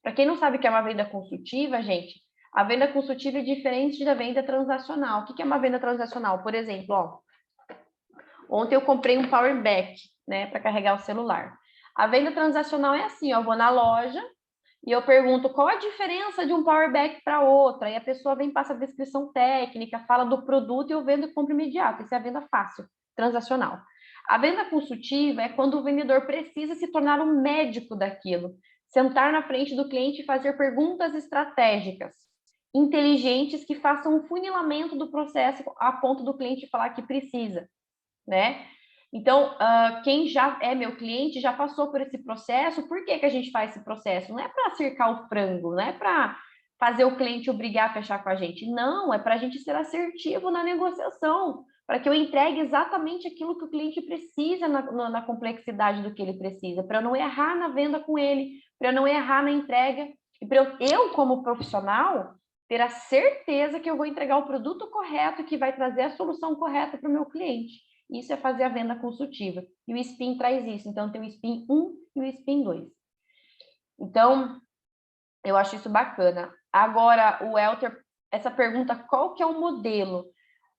para quem não sabe o que é uma venda consultiva, gente, a venda consultiva é diferente da venda transacional. O que é uma venda transacional? Por exemplo, ó, ontem eu comprei um power bank, né, para carregar o celular. A venda transacional é assim, ó, eu vou na loja e eu pergunto qual a diferença de um power bank para outra, e a pessoa vem, passa a descrição técnica, fala do produto e eu vendo e compro imediato. Isso é a venda fácil, transacional. A venda consultiva é quando o vendedor precisa se tornar um médico daquilo, sentar na frente do cliente e fazer perguntas estratégicas, inteligentes, que façam um funilamento do processo a ponto do cliente falar que precisa, né? Então, quem já é meu cliente já passou por esse processo. Por que que a gente faz esse processo? Não é para cercar o frango, não é para fazer o cliente obrigar a fechar com a gente. Não, é para a gente ser assertivo na negociação, para que eu entregue exatamente aquilo que o cliente precisa na complexidade do que ele precisa, para eu não errar na venda com ele, para eu não errar na entrega, e para eu, como profissional, ter a certeza que eu vou entregar o produto correto, que vai trazer a solução correta para o meu cliente. Isso é fazer a venda consultiva. E o SPIN traz isso. Então, tem o SPIN 1 e o SPIN 2. Então, eu acho isso bacana. Agora, o Elter, essa pergunta, qual que é o modelo?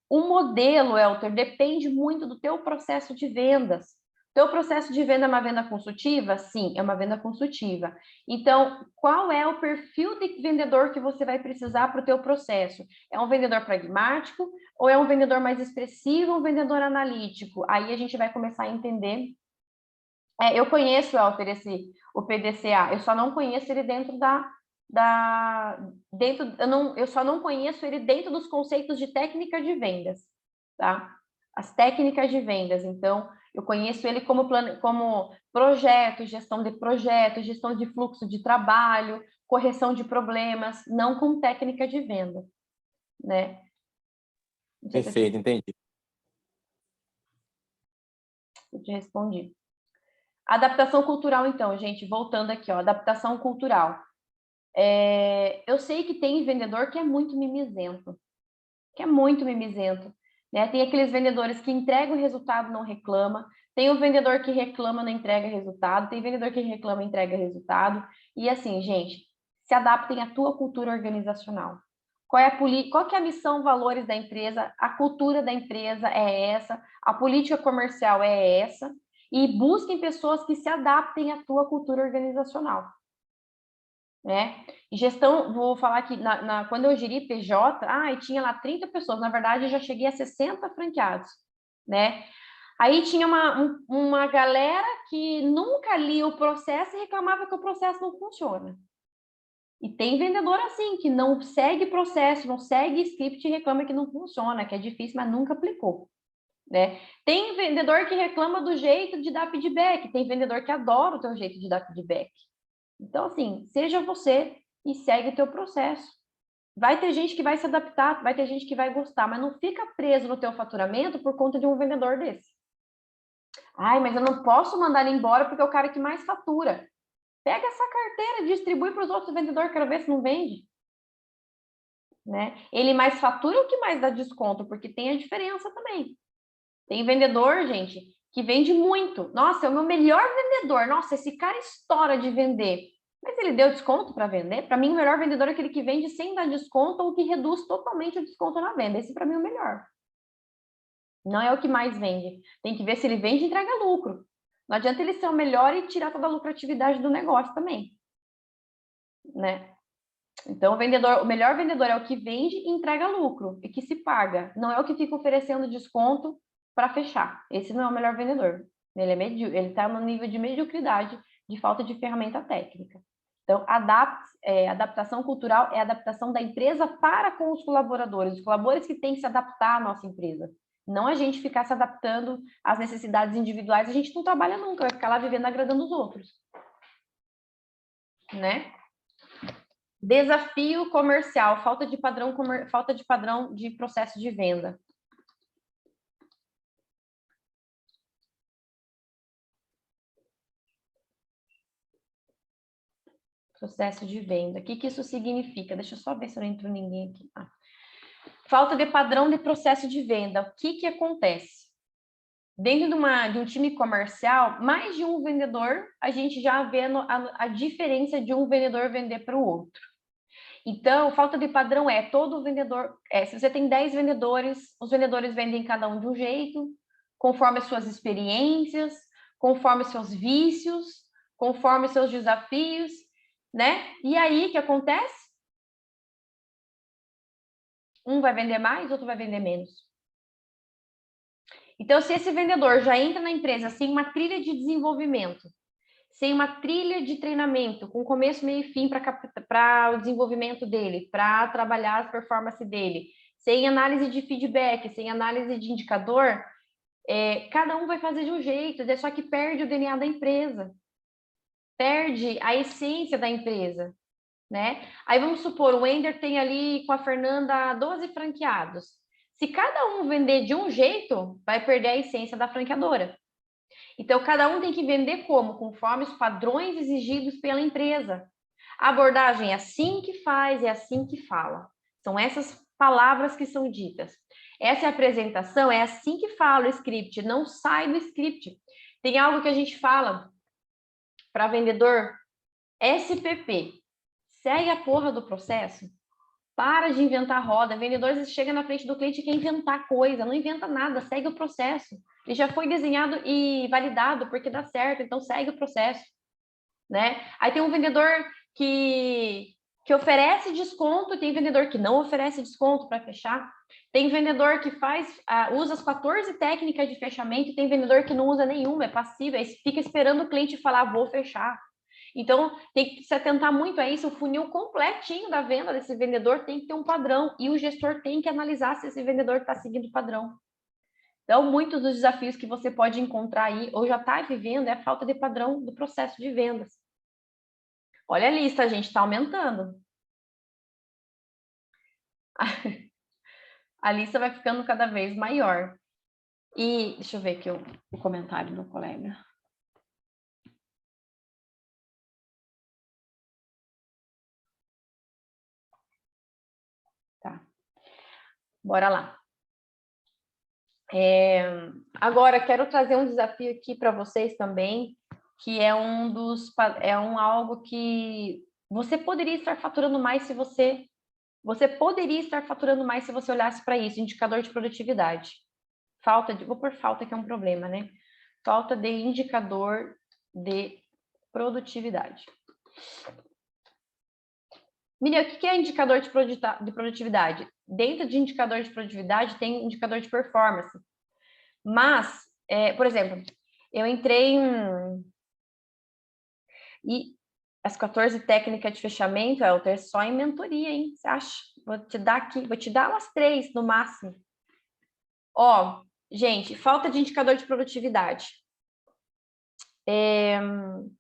O modelo, Elter, depende muito do teu processo de vendas. Teu processo de venda é uma venda consultiva? Sim, é uma venda consultiva. Então, qual é o perfil de vendedor que você vai precisar para o teu processo? É um vendedor pragmático ou é um vendedor mais expressivo, um vendedor analítico? Aí a gente vai começar a entender. Eu conheço, Elter, o PDCA, eu só não conheço ele eu só não conheço ele dentro dos conceitos de técnica de vendas, tá? As técnicas de vendas. Então, eu conheço ele como projeto, gestão de fluxo de trabalho, correção de problemas, não com técnica de venda, né? Perfeito, entendi. Eu te respondi. Adaptação cultural, então, gente, voltando aqui, ó, adaptação cultural. Eu sei que tem vendedor que é muito mimizento, né? Tem aqueles vendedores que entregam o resultado, não reclama. Tem o vendedor que reclama, não entrega resultado. Tem vendedor que reclama, entrega resultado. E assim, gente, se adaptem à tua cultura organizacional. Qual que é a missão, valores da empresa? A cultura da empresa é essa. A política comercial é essa. E busquem pessoas que se adaptem à tua cultura organizacional, né? Gestão, vou falar aqui, quando eu geri PJ, tinha lá 30 pessoas, na verdade eu já cheguei a 60 franqueados, né? Aí tinha uma galera que nunca lia o processo e reclamava que o processo não funciona. E tem vendedor assim, que não segue processo, não segue script e reclama que não funciona, que é difícil, mas nunca aplicou, né? Tem vendedor que reclama do jeito de dar feedback, tem vendedor que adora o teu jeito de dar feedback. Então, assim, seja você e segue o teu processo. Vai ter gente que vai se adaptar, vai ter gente que vai gostar, mas não fica preso no teu faturamento por conta de um vendedor desse. Ai, mas eu não posso mandar ele embora porque é o cara que mais fatura. Pega essa carteira e distribui para os outros vendedores, quero ver se não vende. Né? Ele mais fatura ou que mais dá desconto? Porque tem a diferença também. Tem vendedor, gente, que vende muito. Nossa, é o meu melhor vendedor. Nossa, esse cara estoura de vender. Mas ele deu desconto para vender? Para mim, o melhor vendedor é aquele que vende sem dar desconto ou que reduz totalmente o desconto na venda. Esse, para mim, é o melhor. Não é o que mais vende. Tem que ver se ele vende e entrega lucro. Não adianta ele ser o melhor e tirar toda a lucratividade do negócio também, né? Então, o melhor vendedor é o que vende e entrega lucro e que se paga. Não é o que fica oferecendo desconto para fechar. Esse não é o melhor vendedor. Ele está no nível de mediocridade, de falta de ferramenta técnica. Então, adaptação cultural é a adaptação da empresa para com os colaboradores que têm que se adaptar à nossa empresa. Não a gente ficar se adaptando às necessidades individuais, a gente não trabalha nunca, vai ficar lá vivendo agradando os outros. Né? Desafio comercial, falta de padrão de processo de venda. Processo de venda. O que isso significa? Deixa eu só ver se não entrou ninguém aqui. Falta de padrão de processo de venda. O que acontece? Dentro de um time comercial, mais de um vendedor, a gente já vê a diferença de um vendedor vender para o outro. Então, falta de padrão é todo vendedor... se você tem 10 vendedores, os vendedores vendem cada um de um jeito, conforme as suas experiências, conforme os seus vícios, conforme os seus desafios, né? E aí, o que acontece? Um vai vender mais, outro vai vender menos. Então, se esse vendedor já entra na empresa sem uma trilha de desenvolvimento, sem uma trilha de treinamento, com começo, meio e fim para o desenvolvimento dele, para trabalhar a performance dele, sem análise de feedback, sem análise de indicador, cada um vai fazer de um jeito, só que perde o DNA da empresa, perde a essência da empresa, né? Aí vamos supor, o Wender tem ali com a Fernanda 12 franqueados. Se cada um vender de um jeito, vai perder a essência da franqueadora. Então, cada um tem que vender como? Conforme os padrões exigidos pela empresa. A abordagem é assim que faz, é assim que fala. São essas palavras que são ditas. Essa é a apresentação, é assim que fala o script, não sai do script. Tem algo que a gente fala para vendedor, SPP. Segue a porra do processo. Para de inventar roda. Vendedores chega na frente do cliente e quer inventar coisa. Não inventa nada, segue o processo. Ele já foi desenhado e validado porque dá certo, então segue o processo, né? Aí tem um vendedor que oferece desconto, tem vendedor que não oferece desconto para fechar. Tem vendedor que usa as 14 técnicas de fechamento, tem vendedor que não usa nenhuma, é passivo, fica esperando o cliente falar, vou fechar. Então, tem que se atentar muito a isso, o funil completinho da venda desse vendedor tem que ter um padrão, e o gestor tem que analisar se esse vendedor está seguindo o padrão. Então, muitos dos desafios que você pode encontrar aí, ou já está vivendo, é a falta de padrão do processo de vendas. Olha a lista, gente, está aumentando. A lista vai ficando cada vez maior. E, deixa eu ver aqui o comentário do colega. Tá. Bora lá. Agora, quero trazer um desafio aqui para vocês também, que é algo que você poderia estar faturando mais se você poderia estar faturando mais se você olhasse para isso, indicador de produtividade. Vou por falta que é um problema, né? Falta de indicador de produtividade. Miriam, o que é indicador de produtividade? Dentro de indicador de produtividade tem indicador de performance. Mas, por exemplo, eu entrei e as 14 técnicas de fechamento, Elter, só em mentoria, hein? Você acha? Vou te dar umas 3 no máximo. Ó, gente, falta de indicador de produtividade. Eu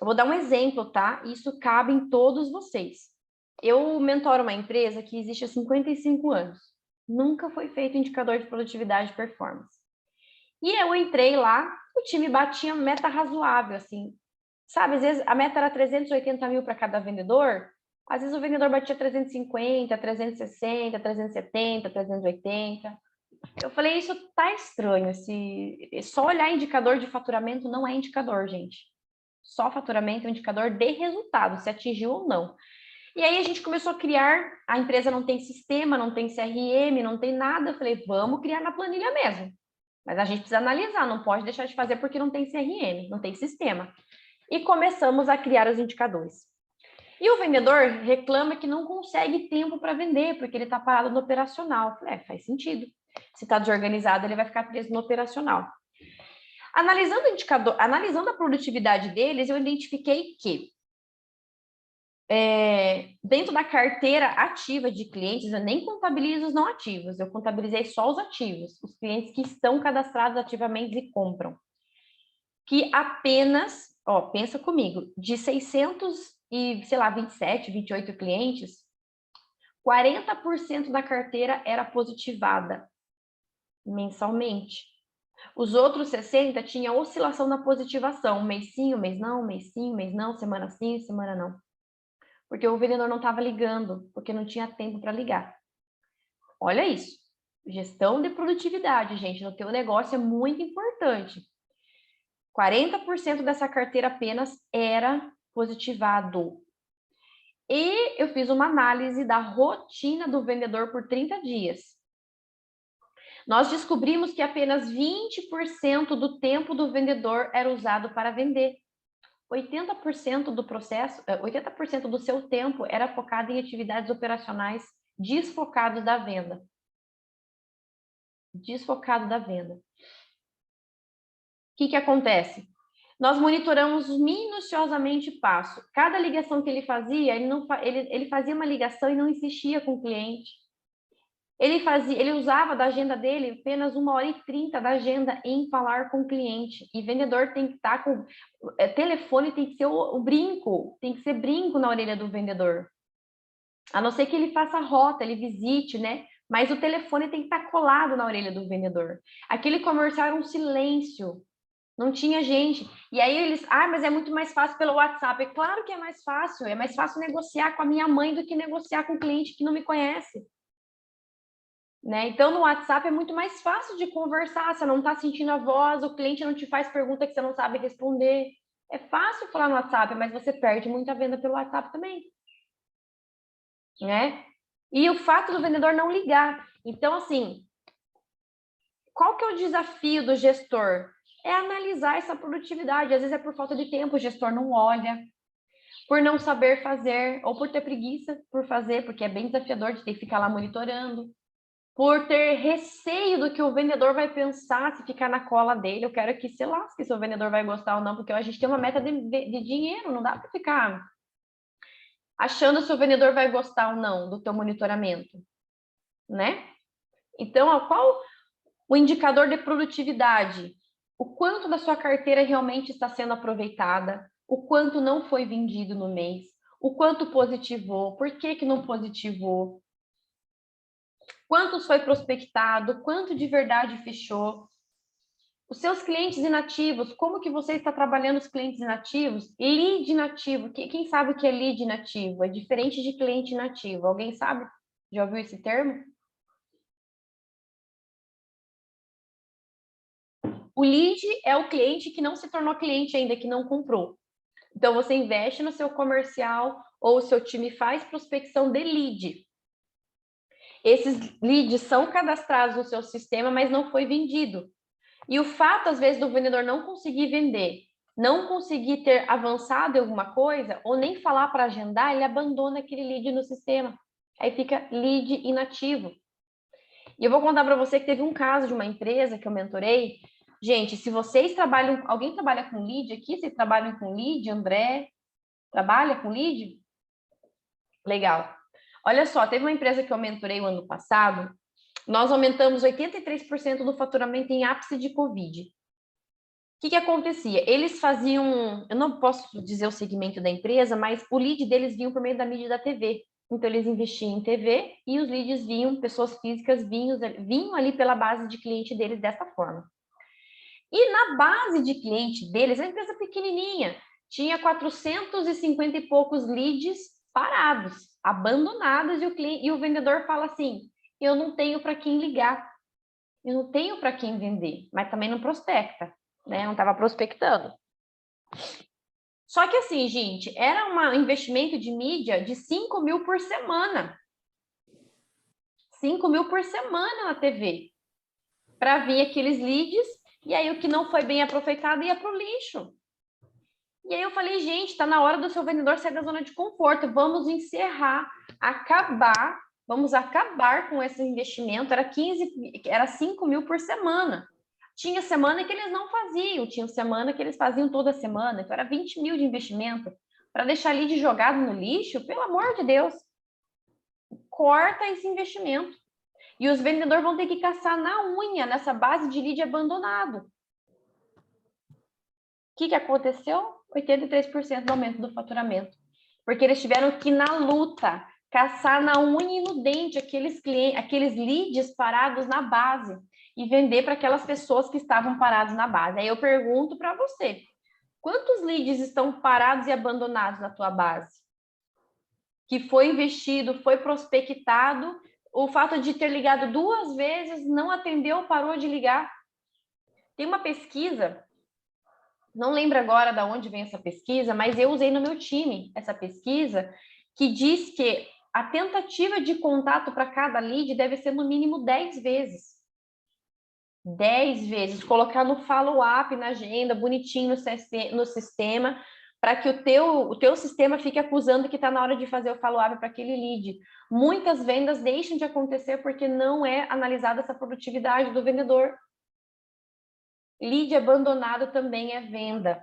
vou dar um exemplo, tá? Isso cabe em todos vocês. Eu mentoro uma empresa que existe há 55 anos. Nunca foi feito indicador de produtividade e performance. E eu entrei lá, o time batia meta razoável, assim. Sabe, às vezes a meta era 380 mil para cada vendedor, às vezes o vendedor batia 350, 360, 370, 380. Eu falei, isso tá estranho, só olhar indicador de faturamento não é indicador, gente. Só faturamento é um indicador de resultado, se atingiu ou não. E aí a gente começou a criar, a empresa não tem sistema, não tem CRM, não tem nada. Eu falei, vamos criar na planilha mesmo. Mas a gente precisa analisar, não pode deixar de fazer porque não tem CRM, não tem sistema. E começamos a criar os indicadores. E o vendedor reclama que não consegue tempo para vender, porque ele está parado no operacional. Eu falei, faz sentido. Se está desorganizado, ele vai ficar preso no operacional. Analisando o indicador, analisando a produtividade deles, eu identifiquei que dentro da carteira ativa de clientes, eu nem contabilizo os não ativos, eu contabilizei só os ativos, os clientes que estão cadastrados ativamente e compram. Que apenas, pensa comigo, de 627, 28 clientes, 40% da carteira era positivada mensalmente. Os outros 60 tinha oscilação na positivação, mês sim, mês não, mês sim, mês não, semana sim, semana não. porque o vendedor não estava ligando, porque não tinha tempo para ligar. Olha isso. Gestão de produtividade, gente, no teu negócio é muito importante. 40% dessa carteira apenas era positivado. E eu fiz uma análise da rotina do vendedor por 30 dias. Nós descobrimos que apenas 20% do tempo do vendedor era usado para vender. 80% do processo, 80% do seu tempo era focado em atividades operacionais desfocados da venda. Desfocado da venda. O que acontece? Nós monitoramos minuciosamente passo. Cada ligação que ele fazia, ele fazia uma ligação e não insistia com o cliente. Ele usava da agenda dele apenas 1h30 da agenda em falar com o cliente. E vendedor tem que estar com... telefone tem que ser o brinco, tem que ser brinco na orelha do vendedor. A não ser que ele faça rota, ele visite, né? Mas o telefone tem que estar colado na orelha do vendedor. Aquele comercial era um silêncio. Não tinha gente. E aí eles... mas é muito mais fácil pelo WhatsApp. É claro que é mais fácil. É mais fácil negociar com a minha mãe do que negociar com um cliente que não me conhece. Né? Então, no WhatsApp é muito mais fácil de conversar. Você não está sentindo a voz, o cliente não te faz pergunta que você não sabe responder. É fácil falar no WhatsApp, mas você perde muita venda pelo WhatsApp também. Né? E o fato do vendedor não ligar. Então, assim, qual que é o desafio do gestor? É analisar essa produtividade. Às vezes é por falta de tempo, o gestor não olha, por não saber fazer, ou por ter preguiça por fazer, porque é bem desafiador de ter que ficar lá monitorando, por ter receio do que o vendedor vai pensar se ficar na cola dele. Eu quero que se lasque se o vendedor vai gostar ou não, porque a gente tem uma meta de dinheiro, não dá para ficar achando se o vendedor vai gostar ou não do teu monitoramento, né? Então, qual o indicador de produtividade? O quanto da sua carteira realmente está sendo aproveitada, o quanto não foi vendido no mês, o quanto positivou, por que não positivou, quantos foi prospectado, quanto de verdade fechou. Os seus clientes inativos, como que você está trabalhando os clientes inativos? Lead inativo, quem sabe o que é lead inativo? É diferente de cliente inativo. Alguém sabe? Já ouviu esse termo? O lead é o cliente que não se tornou cliente ainda, que não comprou. Então, você investe no seu comercial ou o seu time faz prospecção de lead. Esses leads são cadastrados no seu sistema, mas não foi vendido. E o fato, às vezes, do vendedor não conseguir vender, não conseguir ter avançado em alguma coisa, ou nem falar para agendar, ele abandona aquele lead no sistema. Aí fica lead inativo. E eu vou contar para você que teve um caso de uma empresa que eu mentorei. Gente, se vocês trabalham... Alguém trabalha com lead aqui? Vocês trabalham com lead? André, trabalha com lead? Legal. Olha só, teve uma empresa que eu mentorei o ano passado. Nós aumentamos 83% do faturamento em ápice de Covid. O que acontecia? Eles faziam... Eu não posso dizer o segmento da empresa, mas o lead deles vinha por meio da mídia da TV. Então, eles investiam em TV e os leads vinham, pessoas físicas vinham ali pela base de cliente deles dessa forma. E na base de cliente deles, a empresa pequenininha, tinha 450 e poucos leads parados, abandonados, e o vendedor fala assim, eu não tenho para quem ligar, eu não tenho para quem vender, mas também não prospecta, né? Não estava prospectando. Só que assim, gente, era um investimento de mídia de 5 mil por semana. 5 mil por semana na TV. Para vir aqueles leads, e aí o que não foi bem aproveitado ia para o lixo. E aí eu falei, gente, está na hora do seu vendedor sair da zona de conforto. Vamos encerrar, vamos acabar com esse investimento. Era 5 mil por semana. Tinha semana que eles não faziam, tinha semana que eles faziam toda semana. Então era 20 mil de investimento. Para deixar lead jogado no lixo, pelo amor de Deus, corta esse investimento. E os vendedores vão ter que caçar na unha nessa base de lead abandonado. O que aconteceu? 83% do aumento do faturamento. Porque eles tiveram que, na luta, caçar na unha e no dente aqueles leads parados na base e vender para aquelas pessoas que estavam paradas na base. Aí eu pergunto para você, quantos leads estão parados e abandonados na tua base? que foi investido, foi prospectado, o fato de ter ligado 2 vezes, não atendeu, parou de ligar. Tem uma pesquisa, não lembro agora de onde vem essa pesquisa, mas eu usei no meu time essa pesquisa, que diz que a tentativa de contato para cada lead deve ser no mínimo 10 vezes. 10 vezes, colocar no follow-up, na agenda, bonitinho no sistema, para que o teu sistema fique acusando que está na hora de fazer o follow-up para aquele lead. Muitas vendas deixam de acontecer porque não é analisada essa produtividade do vendedor. Lead abandonado também é venda.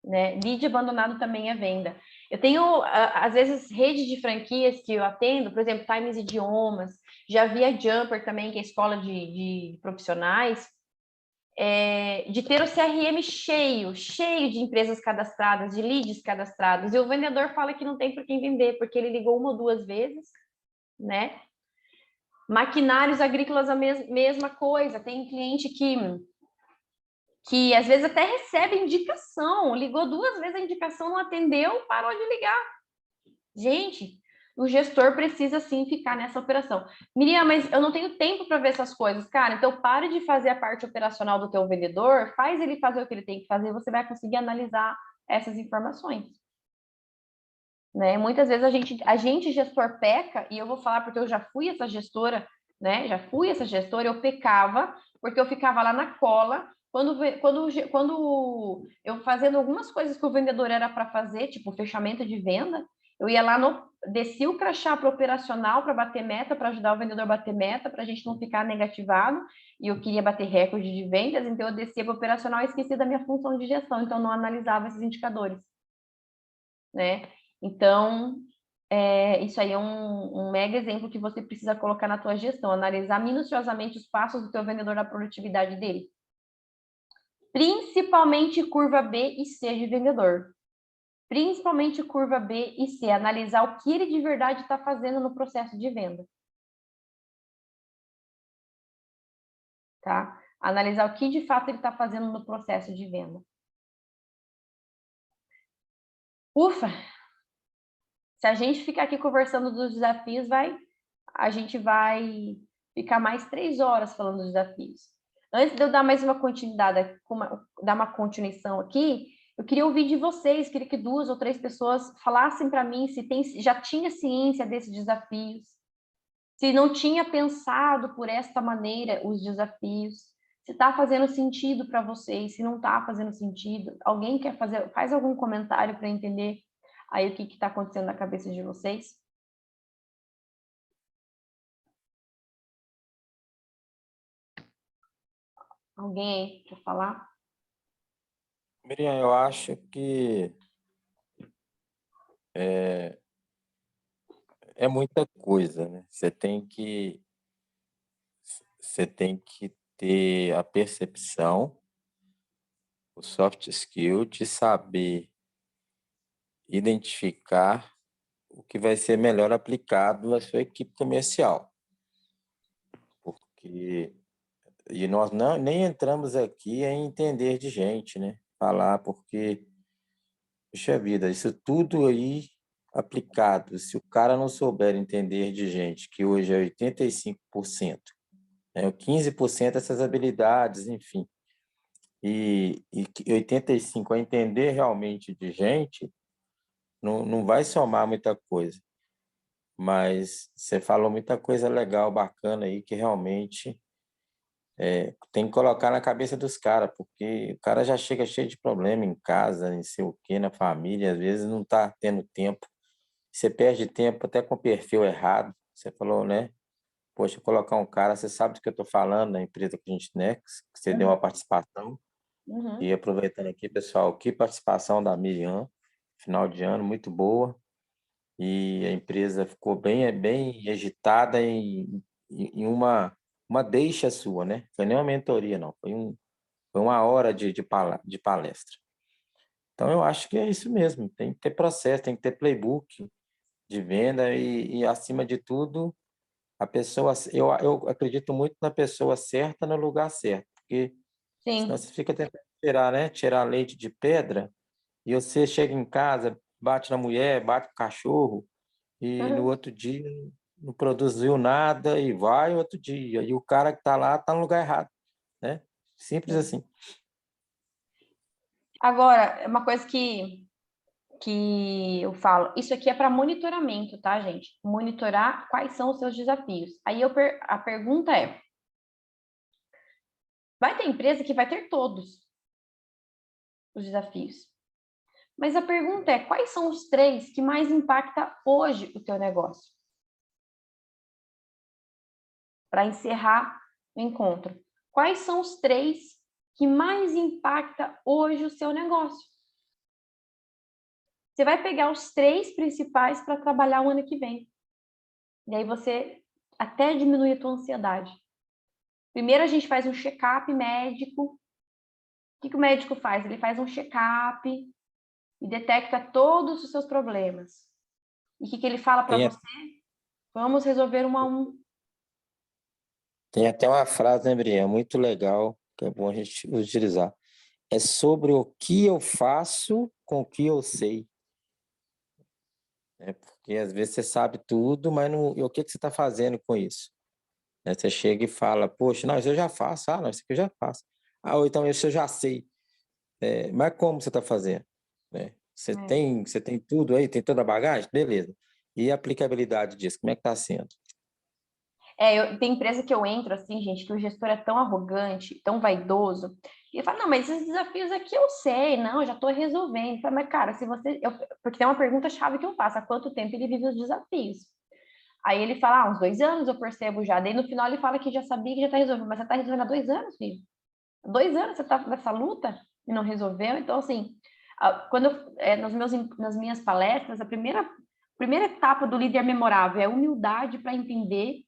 Né? Lead abandonado também é venda. Eu tenho, às vezes, redes de franquias que eu atendo, por exemplo, Times Idiomas, já vi a Jumper também, que é a escola de profissionais, de ter o CRM cheio de empresas cadastradas, de leads cadastrados, e o vendedor fala que não tem por quem vender, porque ele ligou 1 ou 2 vezes, né? Maquinários agrícolas, a mesma coisa. Tem cliente que às vezes até recebe indicação, ligou 2 vezes a indicação, não atendeu, parou de ligar. Gente, o gestor precisa sim ficar nessa operação. Miriam, mas eu não tenho tempo para ver essas coisas. Cara, então pare de fazer a parte operacional do teu vendedor, faz ele fazer o que ele tem que fazer, você vai conseguir analisar essas informações. Né? Muitas vezes a gente gestor peca, e eu vou falar porque eu já fui essa gestora, né? Já fui essa gestora, eu pecava, porque eu ficava lá na cola, quando eu fazendo algumas coisas que o vendedor era para fazer, tipo fechamento de venda, eu ia lá, descia o crachá para operacional, para bater meta, para ajudar o vendedor a bater meta, para a gente não ficar negativado, e eu queria bater recorde de vendas, então eu descia para operacional e esqueci da minha função de gestão, então não analisava esses indicadores, né? Então, isso aí é um mega exemplo que você precisa colocar na tua gestão, analisar minuciosamente os passos do teu vendedor na produtividade dele. Principalmente curva B e C de vendedor. Principalmente curva B e C, analisar o que ele de verdade está fazendo no processo de venda. Tá? Analisar o que de fato ele está fazendo no processo de venda. Ufa! Se a gente ficar aqui conversando dos desafios, a gente vai ficar mais 3 horas falando dos desafios. Antes de eu dar mais uma continuidade, dar uma continuação aqui, eu queria ouvir de vocês, queria que 2 ou 3 pessoas falassem para mim se já tinha ciência desses desafios, se não tinha pensado por esta maneira os desafios, se está fazendo sentido para vocês, se não está fazendo sentido. Alguém quer faz algum comentário para entender aí o que está acontecendo na cabeça de vocês? Alguém aí quer falar? Miriam, eu acho que é muita coisa, né? Você tem que ter a percepção, o soft skill de saber identificar o que vai ser melhor aplicado à sua equipe comercial. E nós nem entramos aqui em entender de gente, né? Falar, porque, puxa vida, isso tudo aí aplicado, se o cara não souber entender de gente, que hoje é 85%, né? 15% essas habilidades, enfim, e 85% a entender realmente de gente, não vai somar muita coisa. Mas você falou muita coisa legal, bacana aí, que realmente tem que colocar na cabeça dos caras, porque o cara já chega cheio de problema em casa, em sei o quê, na família, às vezes não está tendo tempo. Você perde tempo até com o perfil errado. Você falou, né? Poxa, colocar um cara, você sabe do que eu estou falando, na empresa que a gente, né, que você deu uma participação. E aproveitando aqui, pessoal, que participação da Miriam, final de ano, muito boa. E a empresa ficou bem agitada em uma deixa sua, né? Foi nem uma mentoria, não. Foi 1 hora de palestra. Então, eu acho que é isso mesmo. Tem que ter processo, tem que ter playbook de venda e acima de tudo, a pessoa... Eu acredito muito na pessoa certa no lugar certo, porque senão Sim. você fica tentando tirar, né? Tirar leite de pedra e você chega em casa, bate na mulher, bate no cachorro, e no outro dia não produziu nada e vai outro dia. E o cara que está lá está no lugar errado, né? Simples assim. Agora, é uma coisa que eu falo, isso aqui é para monitoramento, tá, gente? Monitorar quais são os seus desafios. Aí a pergunta é, vai ter empresa que vai ter todos os desafios. Mas a pergunta é, quais são os 3 que mais impactam hoje o teu negócio? Para encerrar o encontro. Quais são os 3 que mais impactam hoje o seu negócio? Você vai pegar os 3 principais para trabalhar o ano que vem. E aí você até diminui a tua ansiedade. Primeiro a gente faz um check-up médico. O que o médico faz? Ele faz um check-up e detecta todos os seus problemas. E o que ele fala para você? Vamos resolver um a um. Tem até uma frase, né, Brian? Muito legal, que é bom a gente utilizar. É sobre o que eu faço com o que eu sei. Porque às vezes você sabe tudo, mas não, e o que você está fazendo com isso? Você chega e fala, poxa, não, isso eu já faço. Ah, não, isso aqui eu já faço. Ah, ou então isso eu já sei. Mas como você está fazendo? Você tem tudo aí? Tem toda a bagagem? Beleza. E a aplicabilidade disso, como é que está sendo? Tem empresa que eu entro assim, gente, que o gestor é tão arrogante, tão vaidoso, e ele fala, não, mas esses desafios aqui eu sei, não, eu já estou resolvendo. Eu falo, mas, cara, se você... porque tem uma pergunta-chave que eu faço, há quanto tempo ele vive os desafios? Aí ele fala, uns 2 anos eu percebo já. Daí no final ele fala que já sabia que já está resolvendo, mas você está resolvendo há 2 anos, filho. Há 2 anos você está nessa luta e não resolveu. Então, assim, nas minhas palestras, a primeira etapa do líder memorável é a humildade para entender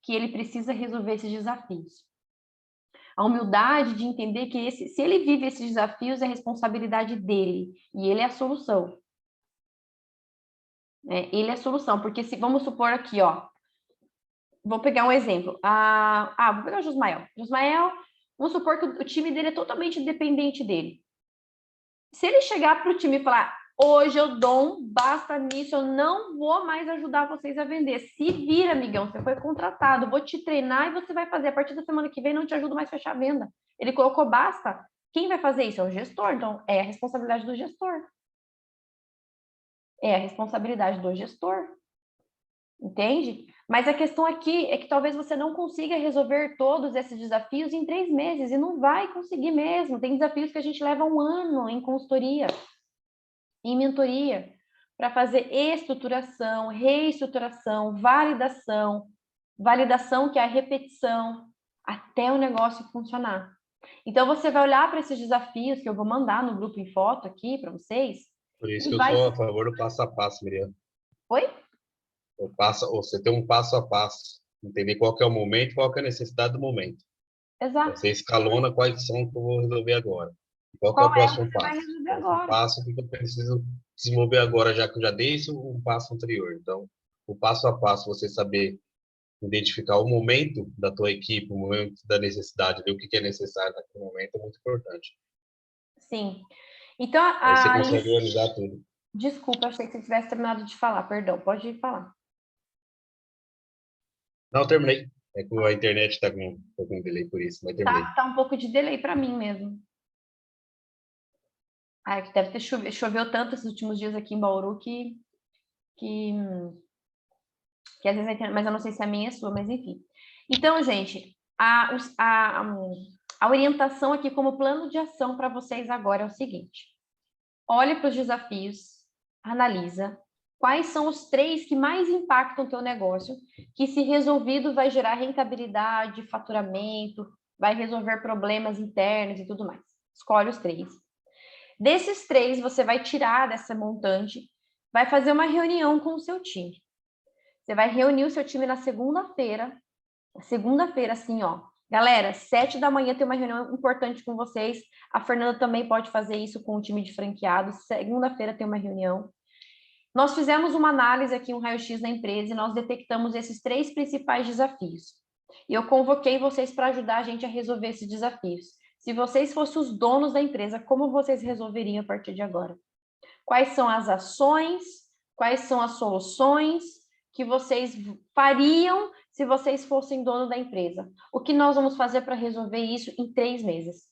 que ele precisa resolver esses desafios. A humildade de entender que se ele vive esses desafios, é responsabilidade dele e ele é a solução. Ele é a solução, porque se vamos supor aqui, ó, vou pegar um exemplo. Vou pegar o Josmael. Josmael, vamos supor que o time dele é totalmente dependente dele. Se ele chegar para o time e falar, hoje eu dou um basta nisso, eu não vou mais ajudar vocês a vender. Se vira, amigão, você foi contratado, vou te treinar e você vai fazer. A partir da semana que vem, não te ajudo mais a fechar a venda. Ele colocou basta. Quem vai fazer isso? É o gestor. Então, é a responsabilidade do gestor. É a responsabilidade do gestor. Entende? Mas a questão aqui é que talvez você não consiga resolver todos esses desafios em 3 meses, e não vai conseguir mesmo. Tem desafios que a gente leva 1 ano em consultoria, em mentoria, para fazer estruturação, reestruturação, validação que é a repetição, até o negócio funcionar. Então, você vai olhar para esses desafios que eu vou mandar no grupo em foto aqui para vocês. Por isso que eu sou a favor do passo a passo, Miriam. Oi? Você tem um passo a passo, entender qual que é o momento, qual que é a necessidade do momento. Exato. Você escalona quais são que eu vou resolver agora. Qual que é Qual o próximo você vai passo? resolver O próximo agora? passo que eu preciso desenvolver agora, já que eu já dei isso, um passo anterior. Então, o passo a passo, você saber identificar o momento da tua equipe, o momento da necessidade, ver o que é necessário naquele momento é muito importante. Sim. Então, Aí você consegue organizar tudo. Desculpa, achei que você tivesse terminado de falar, perdão, pode falar. Não, terminei. É que a internet está com um delay por isso, mas terminei. Tá um pouco de delay para mim mesmo. Que deve ter choveu tanto esses últimos dias aqui em Bauru que às vezes a internet, mas eu não sei se a minha é sua, mas enfim. Então, gente, a orientação aqui como plano de ação para vocês agora é o seguinte: olhe para os desafios, analisa quais são os 3 que mais impactam o teu negócio, que se resolvido vai gerar rentabilidade, faturamento, vai resolver problemas internos e tudo mais. Escolhe os 3. Desses 3, você vai tirar dessa montante, vai fazer uma reunião com o seu time. Você vai reunir o seu time na segunda-feira. Segunda-feira, assim, ó. Galera, 7 da manhã tem uma reunião importante com vocês. A Fernanda também pode fazer isso com o time de franqueados. Segunda-feira tem uma reunião. Nós fizemos uma análise aqui, um raio-x na empresa, e nós detectamos esses 3 principais desafios. E eu convoquei vocês para ajudar a gente a resolver esses desafios. Se vocês fossem os donos da empresa, como vocês resolveriam a partir de agora? Quais são as ações, quais são as soluções que vocês fariam se vocês fossem dono da empresa? O que nós vamos fazer para resolver isso em 3 meses?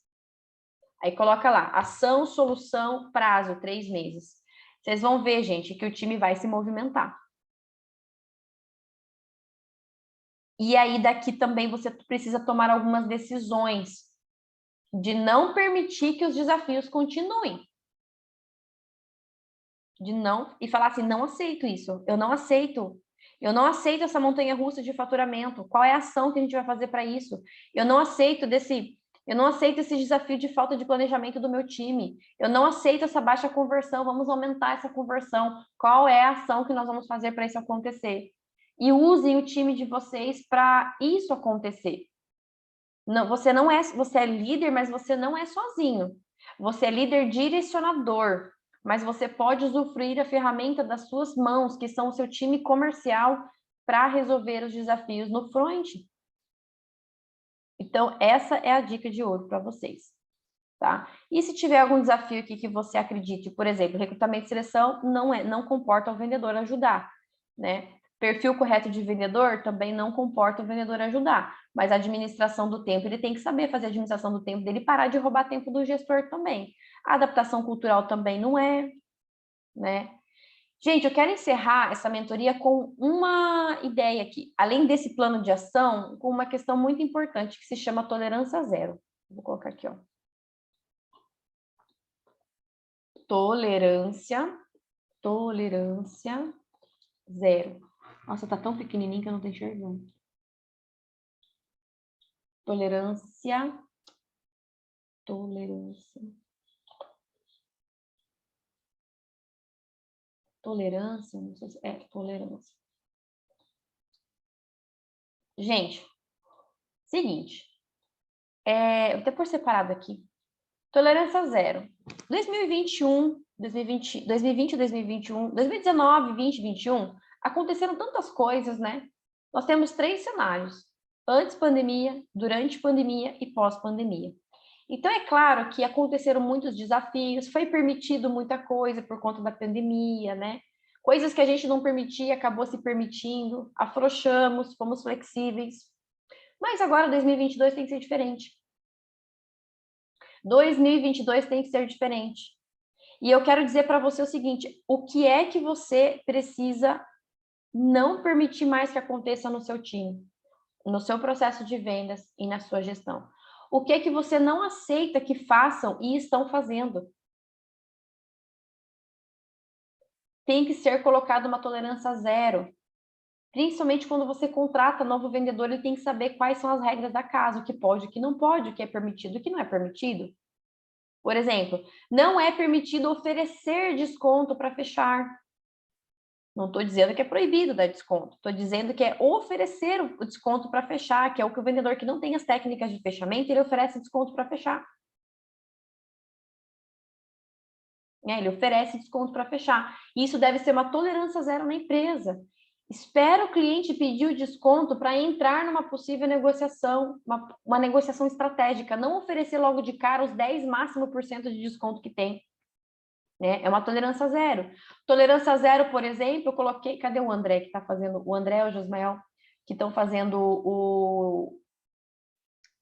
Aí coloca lá, ação, solução, prazo, 3 meses. Vocês vão ver, gente, que o time vai se movimentar. E aí, daqui também você precisa tomar algumas decisões de não permitir que os desafios continuem. E falar assim, não aceito isso, eu não aceito essa montanha-russa de faturamento, qual é a ação que a gente vai fazer para isso? Eu não aceito esse desafio de falta de planejamento do meu time, eu não aceito essa baixa conversão, vamos aumentar essa conversão, qual é a ação que nós vamos fazer para isso acontecer? E usem o time de vocês para isso acontecer. Não, você é líder, mas você não é sozinho. Você é líder direcionador, mas você pode usufruir a ferramenta das suas mãos, que são o seu time comercial, para resolver os desafios no front. Então, essa é a dica de ouro para vocês, tá? E se tiver algum desafio aqui que você acredite, por exemplo, recrutamento e seleção não comporta o vendedor ajudar, né? Perfil correto de vendedor também não comporta o vendedor ajudar, mas a administração do tempo, ele tem que saber fazer a administração do tempo dele e parar de roubar tempo do gestor também. A adaptação cultural também não é, né? Gente, eu quero encerrar essa mentoria com uma ideia aqui, além desse plano de ação, com uma questão muito importante que se chama tolerância zero. Vou colocar aqui, ó. Tolerância zero. Nossa, tá tão pequenininho que eu não tô enxergando. Tolerância. Tolerância, não sei se é tolerância. Gente, seguinte. Eu vou até por separado aqui. Tolerância zero. 2021, 2020, 2021, 2019, 20, 21, aconteceram tantas coisas, né? Nós temos 3 cenários: antes pandemia, durante pandemia e pós-pandemia. Então, é claro que aconteceram muitos desafios, foi permitido muita coisa por conta da pandemia, né? Coisas que a gente não permitia, acabou se permitindo, afrouxamos, fomos flexíveis. Mas agora, 2022 tem que ser diferente. 2022 tem que ser diferente. E eu quero dizer para você o seguinte: o que é que você precisa não permitir mais que aconteça no seu time, no seu processo de vendas e na sua gestão? O que é que você não aceita que façam e estão fazendo? Tem que ser colocado uma tolerância zero. Principalmente quando você contrata novo vendedor, ele tem que saber quais são as regras da casa, o que pode, o que não pode, o que é permitido, o que não é permitido. Por exemplo, não é permitido oferecer desconto para fechar. Não estou dizendo que é proibido dar desconto, estou dizendo que é oferecer o desconto para fechar, que é o que o vendedor que não tem as técnicas de fechamento, ele oferece desconto para fechar. Ele oferece desconto para fechar. Isso deve ser uma tolerância zero na empresa. Espera o cliente pedir o desconto para entrar numa possível negociação, uma negociação estratégica. Não oferecer logo de cara os 10 máximo por cento de desconto que tem. É uma tolerância zero. Tolerância zero, por exemplo, eu coloquei... Cadê o André que está fazendo? O André e o Josmael, que estão fazendo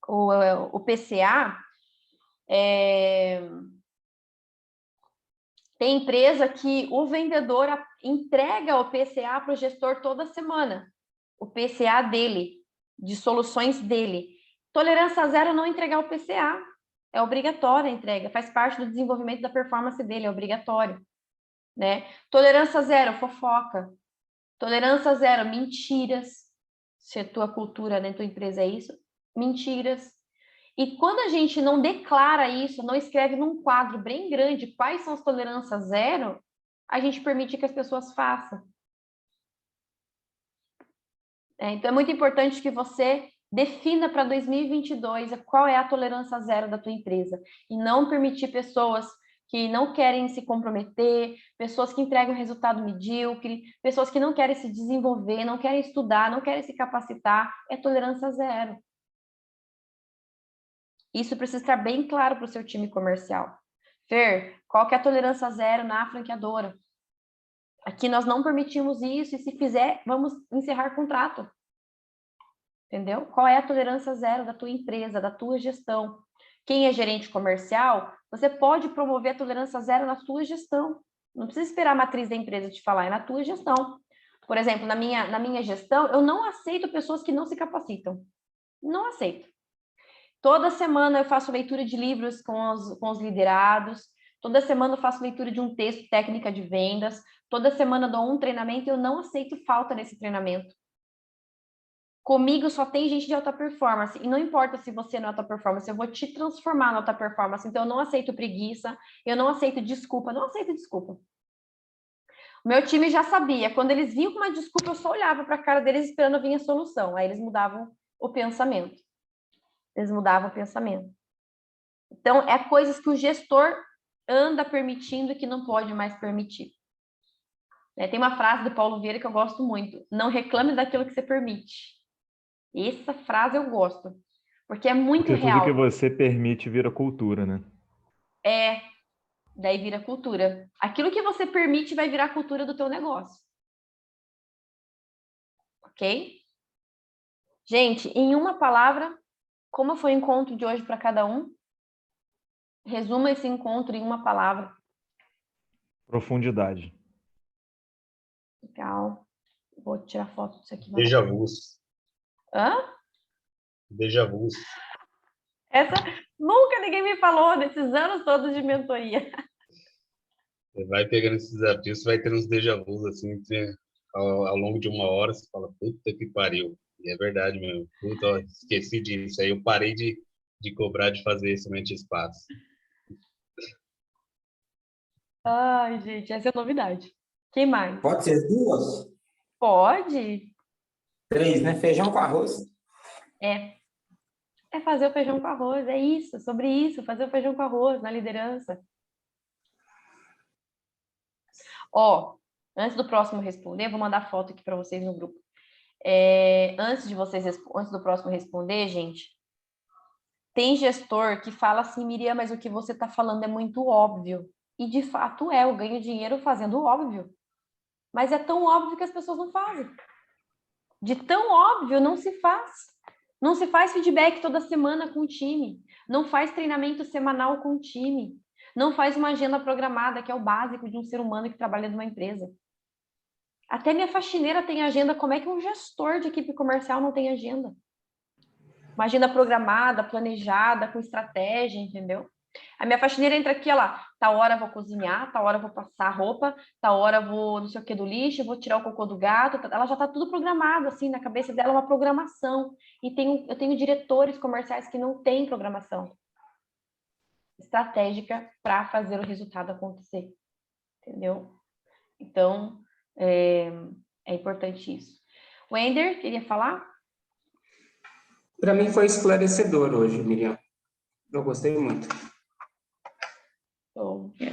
o PCA. Tem empresa que o vendedor entrega o PCA para o gestor toda semana. O PCA dele, de soluções dele. Tolerância zero não entregar o PCA. É obrigatória a entrega, faz parte do desenvolvimento da performance dele, é obrigatório. Né? Tolerância zero, fofoca. Tolerância zero, mentiras. Se a tua cultura, né, tua empresa é isso, mentiras. E quando a gente não declara isso, não escreve num quadro bem grande quais são as tolerâncias zero, a gente permite que as pessoas façam. Então, é muito importante que você defina para 2022 qual é a tolerância zero da tua empresa. E não permitir pessoas que não querem se comprometer, pessoas que entregam resultado medíocre, pessoas que não querem se desenvolver, não querem estudar, não querem se capacitar. É tolerância zero. Isso precisa estar bem claro para o seu time comercial. Fer, Qual que é a tolerância zero na franqueadora? Aqui nós não permitimos isso e se fizer, vamos encerrar contrato. Entendeu? Qual é a tolerância zero da tua empresa, da tua gestão? Quem é gerente comercial, você pode promover a tolerância zero na sua gestão. Não precisa esperar a matriz da empresa te falar, é na tua gestão. Por exemplo, na minha gestão, eu não aceito pessoas que não se capacitam. Não aceito. Toda semana eu faço leitura de livros com os liderados, toda semana eu faço leitura de um texto, técnica de vendas, toda semana eu dou um treinamento e eu não aceito falta nesse treinamento. Comigo só tem gente de alta performance, e não importa se você é alta performance, eu vou te transformar na alta performance, então eu não aceito preguiça, eu não aceito desculpa, não aceito desculpa. O meu time já sabia, quando eles vinham com uma desculpa, eu só olhava para a cara deles esperando vir a solução, aí eles mudavam o pensamento. Então, é coisas que o gestor anda permitindo e que não pode mais permitir. Tem uma frase do Paulo Vieira que eu gosto muito, não reclame daquilo que você permite. Essa frase eu gosto, porque é muito Porque real. tudo que você permite vira cultura, né? Daí vira cultura. Aquilo que você permite vai virar cultura do teu negócio. Ok? Gente, em uma palavra, como foi o encontro de hoje para cada um? Resuma esse encontro em uma palavra. Profundidade. Legal. Vou tirar foto disso aqui. Déjà vu. Hã? Déjà vu. Essa nunca ninguém me falou desses anos todos de mentoria. Você vai pegando esses desafios, você vai tendo uns déjà vus assim, ao longo de uma hora, você fala, puta que pariu. E é verdade mesmo. Puta, ó, esqueci disso. Aí eu parei de cobrar de fazer somente espaço. Ai, gente, essa é novidade. Quem mais? Pode ser 2? Pode. 3, né? Feijão com arroz. É fazer o feijão com arroz, é isso, sobre isso, fazer o feijão com arroz na liderança. Ó, antes do próximo responder, vou mandar foto aqui para vocês no grupo. Antes do próximo responder, gente, tem gestor que fala assim, Miriam, mas o que você está falando é muito óbvio. E de fato eu ganho dinheiro fazendo o óbvio. Mas é tão óbvio que as pessoas não fazem. De tão óbvio não se faz. Não se faz feedback toda semana com o time. Não faz treinamento semanal com o time. Não faz uma agenda programada, que é o básico de um ser humano que trabalha numa empresa. Até minha faxineira tem agenda. Como é que um gestor de equipe comercial não tem agenda? Uma agenda programada, planejada, com estratégia, entendeu? A minha faxineira entra aqui, olha lá, tal hora eu vou cozinhar, tal hora eu vou passar roupa, tal hora eu vou não sei o que do lixo, vou tirar o cocô do gato, ela já está tudo programado, assim, na cabeça dela, uma programação. E eu tenho diretores comerciais que não têm programação estratégica para fazer o resultado acontecer, entendeu? Então, é importante isso. Wender, queria falar? Para mim foi esclarecedor hoje, Miriam. Eu gostei muito.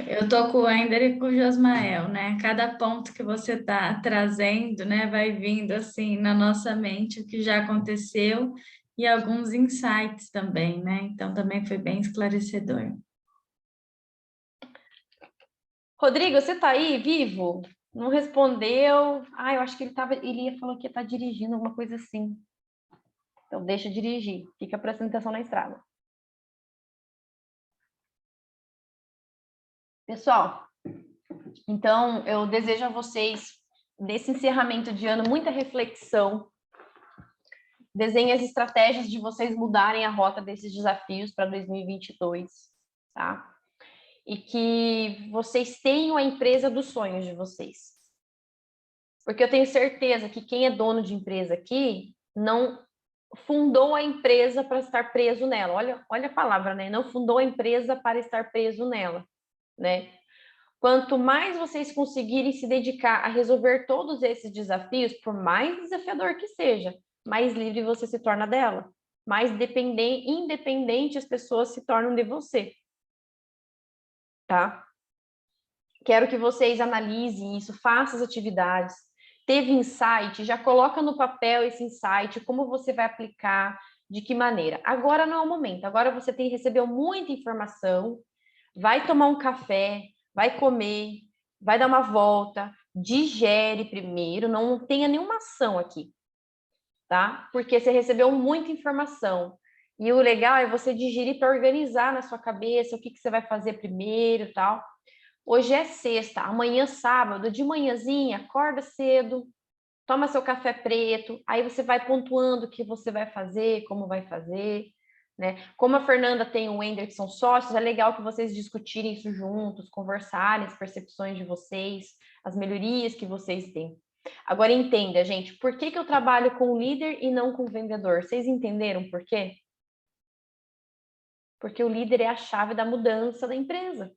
Eu tô com o Ender e com o Josmael, né? Cada ponto que você está trazendo, né, vai vindo assim na nossa mente o que já aconteceu e alguns insights também, né? Então também foi bem esclarecedor. Rodrigo, você tá aí, vivo? Não respondeu. Eu acho que ele falou que ia estar dirigindo, alguma coisa assim. Então deixa dirigir, fica prestando atenção na estrada. Pessoal, então eu desejo a vocês, nesse encerramento de ano, muita reflexão. Desenhem as estratégias de vocês mudarem a rota desses desafios para 2022, tá? E que vocês tenham a empresa dos sonhos de vocês. Porque eu tenho certeza que quem é dono de empresa aqui não fundou a empresa para estar preso nela. Olha a palavra, né? Não fundou a empresa para estar preso nela, né? Quanto mais vocês conseguirem se dedicar a resolver todos esses desafios, por mais desafiador que seja, mais livre você se torna dela. Mais independente as pessoas se tornam de você. Tá? Quero que vocês analisem isso, façam as atividades. Teve insight, já coloca no papel esse insight, como você vai aplicar, de que maneira. Agora não é o momento, agora você recebeu muita informação, vai tomar um café, vai comer, vai dar uma volta, digere primeiro, não tenha nenhuma ação aqui, tá? Porque você recebeu muita informação. E o legal é você digerir para organizar na sua cabeça o que você vai fazer primeiro e tal. Hoje é sexta, amanhã sábado, de manhãzinha, acorda cedo, toma seu café preto, aí você vai pontuando o que você vai fazer, como vai fazer, né? Como a Fernanda tem o Wender, que são sócios, é legal que vocês discutirem isso juntos, conversarem as percepções de vocês, as melhorias que vocês têm. Agora entenda, gente, por que eu trabalho com líder e não com vendedor? Vocês entenderam por quê? Porque o líder é a chave da mudança da empresa.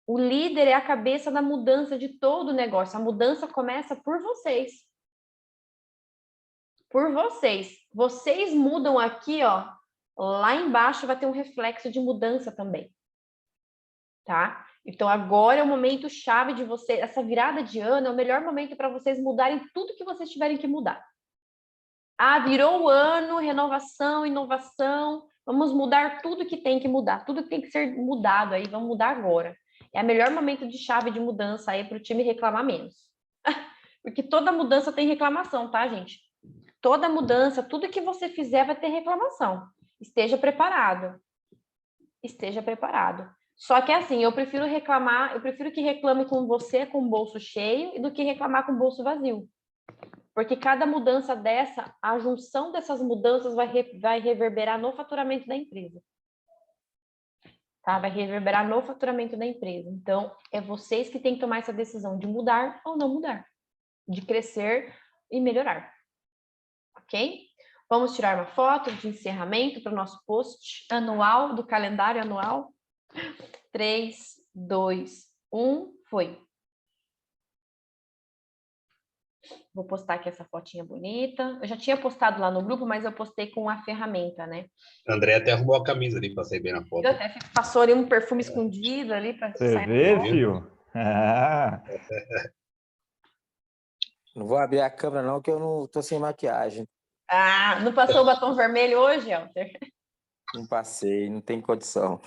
O líder é a cabeça da mudança de todo o negócio. A mudança começa por vocês. Por vocês. Vocês mudam aqui, ó. Lá embaixo vai ter um reflexo de mudança também. Tá? Então agora é o momento chave de vocês. Essa virada de ano é o melhor momento para vocês mudarem tudo que vocês tiverem que mudar. Ah, virou o ano, renovação, inovação. Vamos mudar tudo que tem que mudar. Tudo que tem que ser mudado aí, vamos mudar agora. É o melhor momento de chave de mudança aí para o time reclamar menos. Porque toda mudança tem reclamação, tá, gente? Toda mudança, tudo que você fizer vai ter reclamação. Esteja preparado. Esteja preparado. Só que assim, eu prefiro que reclame com você com o bolso cheio do que reclamar com o bolso vazio. Porque cada mudança dessa, a junção dessas mudanças vai reverberar no faturamento da empresa. Tá? Vai reverberar no faturamento da empresa. Então, é vocês que têm que tomar essa decisão de mudar ou não mudar. De crescer e melhorar. Ok? Vamos tirar uma foto de encerramento para o nosso post anual, do calendário anual. 3, 2, 1, foi. Vou postar aqui essa fotinha bonita. Eu já tinha postado lá no grupo, mas eu postei com a ferramenta, né? André até arrumou a camisa ali para sair bem na foto. Eu até passou ali um perfume escondido ali para Você vê, filho? Ah. Não vou abrir a câmera não, que eu não tô sem maquiagem. Ah, não passou o batom vermelho hoje, Elter? Não passei, não tem condição.